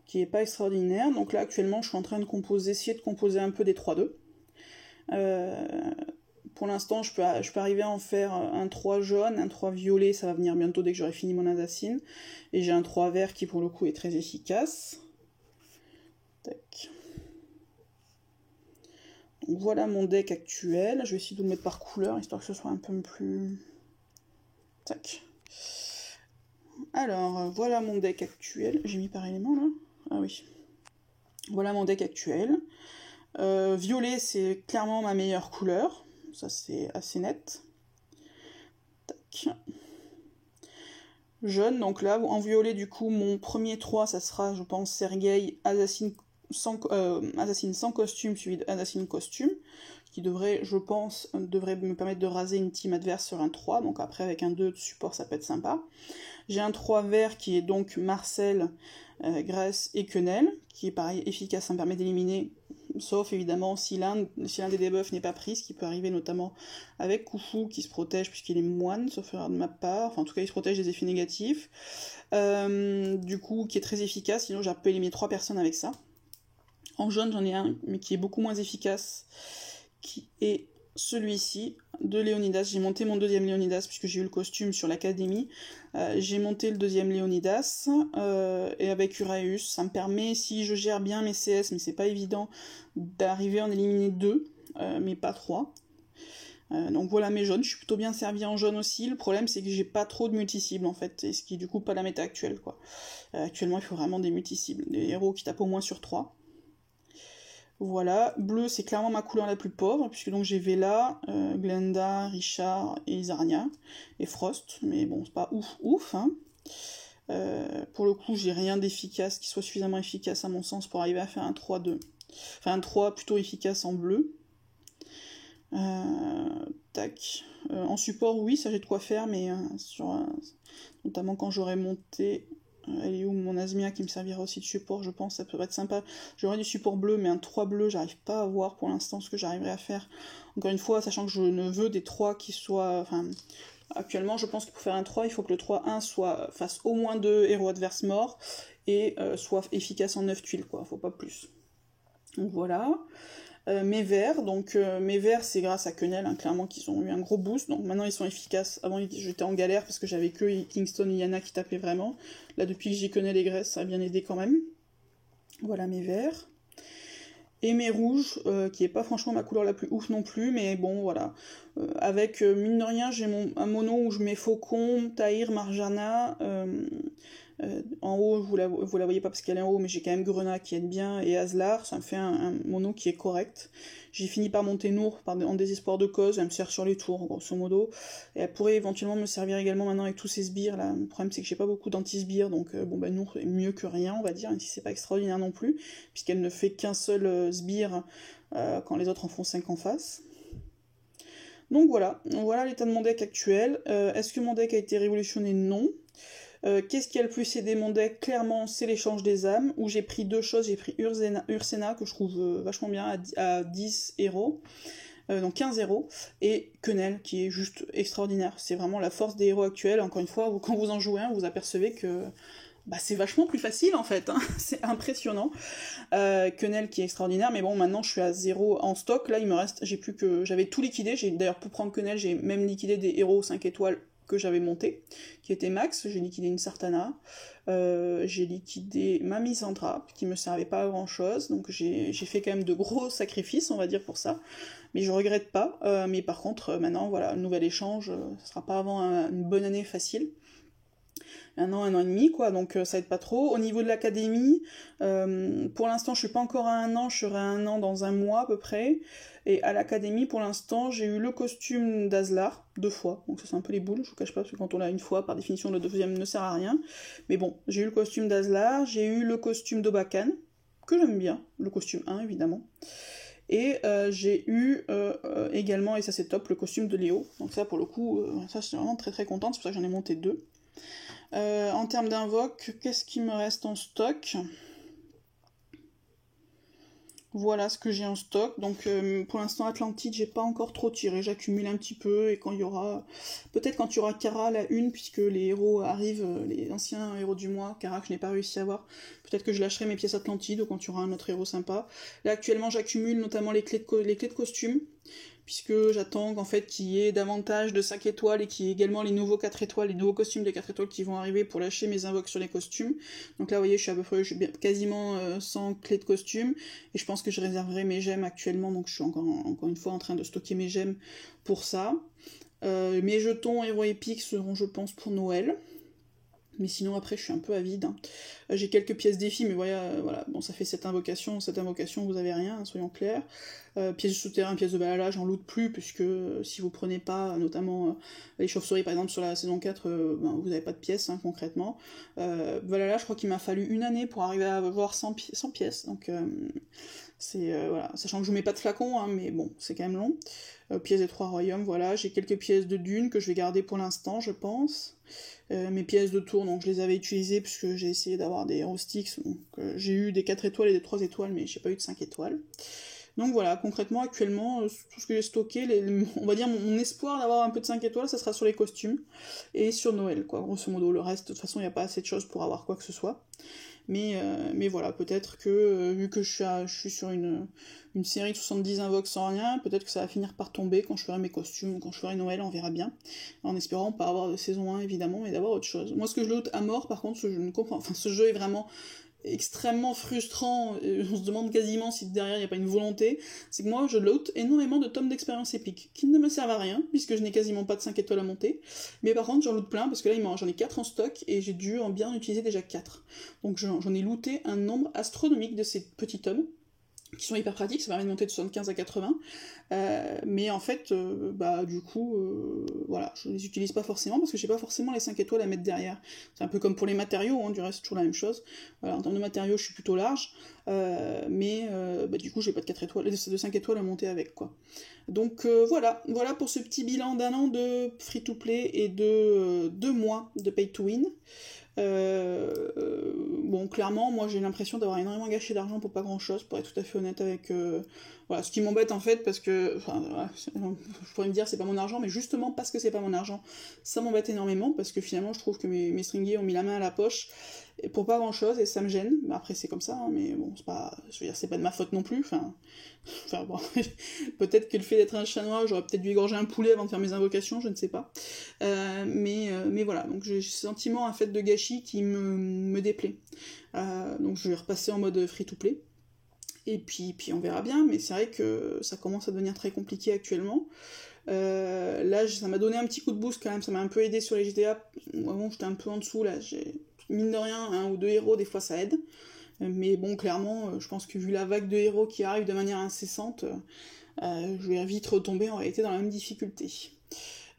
qui est pas extraordinaire. Donc là, actuellement, je suis en train de essayer de composer un peu des 3-2. Pour l'instant, je peux arriver à en faire un 3 jaune, un 3 violet, ça va venir bientôt dès que j'aurai fini mon assassin. Et j'ai un 3 vert qui, pour le coup, est très efficace. Tac. Donc voilà mon deck actuel. Je vais essayer de vous le mettre par couleur, histoire que ce soit un peu plus... Tac. Alors, voilà mon deck actuel. J'ai mis par élément, là ? Ah oui. Voilà mon deck actuel. Violet, c'est clairement ma meilleure couleur. Ça, c'est assez net. Tac. jaune. Donc là, en violet, du coup, mon premier 3, ça sera, je pense, Sergueï, Assassin sans costume, suivi d'Assassin costume, qui devrait, je pense, me permettre de raser une team adverse sur un 3, donc après avec un 2 de support, ça peut être sympa. J'ai un 3 vert qui est donc Marcel, Grèce et Quenelle, qui est pareil, efficace, ça me permet d'éliminer, sauf évidemment si l'un des debuffs n'est pas pris, ce qui peut arriver notamment avec Khufu qui se protège puisqu'il est moine, sauf erreur de ma part, enfin en tout cas il se protège des effets négatifs, du coup qui est très efficace, sinon j'ai pu éliminer 3 personnes avec ça. En jaune j'en ai un, mais qui est beaucoup moins efficace, qui est celui-ci, de Léonidas. J'ai monté mon deuxième Léonidas, puisque j'ai eu le costume sur l'académie. J'ai monté le deuxième Léonidas, et avec Uraeus, ça me permet, si je gère bien mes CS, mais c'est pas évident, d'arriver à en éliminer 2, mais pas 3. Donc voilà mes jaunes, je suis plutôt bien servi en jaune aussi. Le problème c'est que j'ai pas trop de multi-cibles en fait, et ce qui est du coup pas la méta actuelle quoi. Actuellement il faut vraiment des multi-cibles, des héros qui tapent au moins sur 3. Voilà, bleu c'est clairement ma couleur la plus pauvre, puisque donc j'ai Vela, Glenda, Richard et Zarnia, et Frost, mais bon c'est pas ouf hein. Pour le coup j'ai rien d'efficace qui soit suffisamment efficace à mon sens pour arriver à faire un 3-2. Enfin un 3 plutôt efficace en bleu. Tac. En support oui ça j'ai de quoi faire, mais notamment quand j'aurai monté... Elle est où mon Asmia qui me servira aussi de support, je pense, ça pourrait être sympa. J'aurais du support bleu, mais un 3 bleu, j'arrive pas à voir pour l'instant ce que j'arriverai à faire. Encore une fois, sachant que je ne veux des 3 qui soient... Enfin, actuellement, je pense que pour faire un 3, il faut que le 3-1 fasse au moins 2 héros adverses morts, et soit efficace en 9 tuiles, quoi, faut pas plus. Donc voilà. Mes verts, mes verts c'est grâce à Quenelle, hein, clairement qu'ils ont eu un gros boost, donc maintenant ils sont efficaces. Avant j'étais en galère parce que j'avais que Kingston et Yana qui tapaient vraiment. Là depuis que j'y connais les Grèces, ça a bien aidé quand même. Voilà mes verts. Et mes rouges, qui est pas franchement ma couleur la plus ouf non plus, mais bon voilà. Avec mine de rien, j'ai un mono où je mets Faucon, Tahir, Marjana. En haut, vous la voyez pas parce qu'elle est en haut, mais j'ai quand même Grenat qui aide bien, et Aslar, ça me fait un mono qui est correct. J'ai fini par monter Nour en désespoir de cause, elle me sert sur les tours, grosso modo. Et elle pourrait éventuellement me servir également maintenant avec tous ces sbires là. Le problème c'est que j'ai pas beaucoup d'anti-sbires, donc Nour est mieux que rien, on va dire, même si c'est pas extraordinaire non plus, puisqu'elle ne fait qu'un seul sbire quand les autres en font 5 en face. Donc voilà l'état de mon deck actuel. Est-ce que mon deck a été révolutionné? Non. Qu'est-ce qui a le plus aidé mon deck? Clairement, c'est l'échange des âmes, où j'ai pris deux choses. J'ai pris Ursena que je trouve vachement bien, à 10 héros, donc 15 héros, et Quenelle, qui est juste extraordinaire. C'est vraiment la force des héros actuels. Encore une fois, quand vous en jouez un, vous apercevez que c'est vachement plus facile, en fait. Hein. C'est impressionnant. Quenelle, qui est extraordinaire, mais bon, maintenant, je suis à 0 en stock. Là, il me reste... J'avais tout liquidé. D'ailleurs, pour prendre Quenelle, j'ai même liquidé des héros 5 étoiles que j'avais monté, qui était max. J'ai liquidé une Sartana, j'ai liquidé ma Misanthrape, qui me servait pas à grand chose, donc j'ai fait quand même de gros sacrifices, on va dire, pour ça, mais je regrette pas, mais par contre, maintenant, voilà, le nouvel échange, ça sera pas avant une bonne année facile. Un an et demi, quoi, donc ça aide pas trop. Au niveau de l'académie, pour l'instant, je suis pas encore à un an, je serai à un an dans un mois à peu près. Et à l'académie, pour l'instant, j'ai eu le costume d'Aslar, 2 fois. Donc ça, c'est un peu les boules, je vous cache pas, parce que quand on l'a une fois, par définition, le deuxième ne sert à rien. Mais bon, j'ai eu le costume d'Aslar, j'ai eu le costume d'Obakan, que j'aime bien, le costume 1, évidemment. Et j'ai eu également, et ça c'est top, le costume de Léo. Donc ça, pour le coup, ça, je suis vraiment très très contente, c'est pour ça que j'en ai monté 2. En termes d'invoque, qu'est-ce qui me reste en stock? Voilà ce que j'ai en stock. Donc pour l'instant Atlantide, j'ai pas encore trop tiré, j'accumule un petit peu, et quand il y aura... Peut-être quand il y aura Kara, la 1, puisque les héros arrivent, les anciens héros du mois, Kara que je n'ai pas réussi à avoir, peut-être que je lâcherai mes pièces Atlantide, ou quand il y aura un autre héros sympa. Là actuellement j'accumule notamment les clés de costume, puisque j'attends qu'en fait qu'il y ait davantage de 5 étoiles et qu'il y ait également les nouveaux 4 étoiles, les nouveaux costumes de 4 étoiles qui vont arriver pour lâcher mes invoques sur les costumes. Donc là vous voyez je suis à peu près quasiment 100 clés de costume, et je pense que je réserverai mes gemmes actuellement, donc je suis encore une fois en train de stocker mes gemmes pour ça. Mes jetons héros épiques seront je pense pour Noël. Mais sinon, après, je suis un peu avide. Hein. J'ai quelques pièces défis, mais voilà, bon, ça fait cette invocation, vous avez rien, hein, soyons clairs. Pièces de souterrain, pièces de balala, j'en loot plus, puisque si vous prenez pas, notamment les chauves-souris, par exemple, sur la saison 4, vous n'avez pas de pièces, hein, concrètement. Balala, je crois qu'il m'a fallu une année pour arriver à avoir 100 pièces, donc voilà, sachant que je vous mets pas de flacon, hein, mais bon, c'est quand même long. Pièces des 3 royaumes, voilà, j'ai quelques pièces de dune que je vais garder pour l'instant, je pense. Mes pièces de tour, donc je les avais utilisées puisque j'ai essayé d'avoir des hero sticks, donc j'ai eu des 4 étoiles et des 3 étoiles, mais j'ai pas eu de 5 étoiles. Donc voilà, concrètement, actuellement, tout ce que j'ai stocké, on va dire mon espoir d'avoir un peu de 5 étoiles, ça sera sur les costumes et sur Noël, quoi, grosso modo. Le reste, de toute façon, il n'y a pas assez de choses pour avoir quoi que ce soit. Mais voilà, peut-être que, vu que je suis sur une série de 70 invoques sans rien, peut-être que ça va finir par tomber quand je ferai mes costumes, quand je ferai Noël, on verra bien. En espérant pas avoir de saison 1, évidemment, mais d'avoir autre chose. Moi, ce que je loot à mort, par contre, je ne comprends... Enfin, ce jeu est vraiment extrêmement frustrant, on se demande quasiment si derrière il n'y a pas une volonté, c'est que moi je loot énormément de tomes d'expérience épique, qui ne me servent à rien, puisque je n'ai quasiment pas de 5 étoiles à monter, mais par contre j'en loot plein, parce que là j'en ai 4 en stock, et j'ai dû en bien utiliser déjà 4. Donc j'en ai looté un nombre astronomique de ces petits tomes, qui sont hyper pratiques, ça permet de monter de 75 à 80, mais en fait, du coup, voilà, je les utilise pas forcément, parce que j'ai pas forcément les 5 étoiles à mettre derrière. C'est un peu comme pour les matériaux, hein, du reste, c'est toujours la même chose. Voilà, en termes de matériaux, je suis plutôt large, mais du coup, j'ai pas de 4 étoiles, de 5 étoiles à monter avec, quoi. Donc voilà pour ce petit bilan d'un an de free-to-play et de 2 mois de pay-to-win. Bon, clairement, moi j'ai l'impression d'avoir énormément gâché d'argent pour pas grand chose, pour être tout à fait honnête avec. Voilà, ce qui m'embête en fait, parce que. Voilà, je pourrais me dire c'est pas mon argent, mais justement parce que c'est pas mon argent, ça m'embête énormément, parce que finalement je trouve que mes stringiers ont mis la main à la poche pour pas grand chose et ça me gêne. Après c'est comme ça, hein, mais bon, c'est pas. Je veux dire, c'est pas de ma faute non plus, enfin bon, peut-être que le fait d'être un chat noir, j'aurais peut-être dû égorger un poulet avant de faire mes invocations, je ne sais pas. Mais voilà, donc j'ai ce sentiment, un fait de gâchis qui me déplaît. Donc je vais repasser en mode free-to-play. Et puis on verra bien, mais c'est vrai que ça commence à devenir très compliqué actuellement. Là, ça m'a donné un petit coup de boost quand même, ça m'a un peu aidé sur les GTA. Bon, j'étais un peu en dessous, là, j'ai mine de rien, 1 ou 2 héros, des fois ça aide. Mais bon, clairement, je pense que vu la vague de héros qui arrive de manière incessante, je vais vite retomber en réalité dans la même difficulté.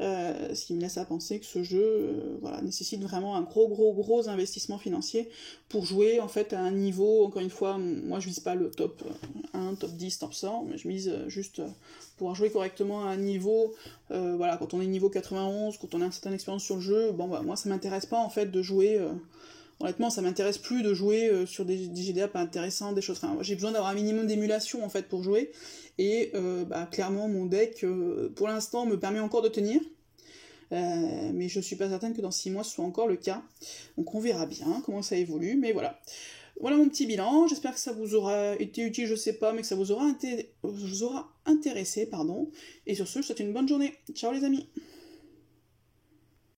Ce qui me laisse à penser que ce jeu nécessite vraiment un gros investissement financier pour jouer en fait à un niveau, encore une fois, moi je vise pas le top 1, top 10, top 100, mais je vise juste pouvoir jouer correctement à un niveau, quand on est niveau 91, quand on a une certaine expérience sur le jeu, moi ça m'intéresse pas en fait de jouer... Honnêtement, ça m'intéresse plus de jouer sur des GDA pas intéressants, des choses... Enfin, j'ai besoin d'avoir un minimum d'émulation, en fait, pour jouer, et clairement, mon deck, pour l'instant, me permet encore de tenir, mais je suis pas certaine que dans 6 mois, ce soit encore le cas. Donc on verra bien comment ça évolue, mais voilà. Voilà mon petit bilan, j'espère que ça vous aura été utile, je sais pas, mais que ça vous aura intéressé, pardon. Et sur ce, je vous souhaite une bonne journée. Ciao les amis.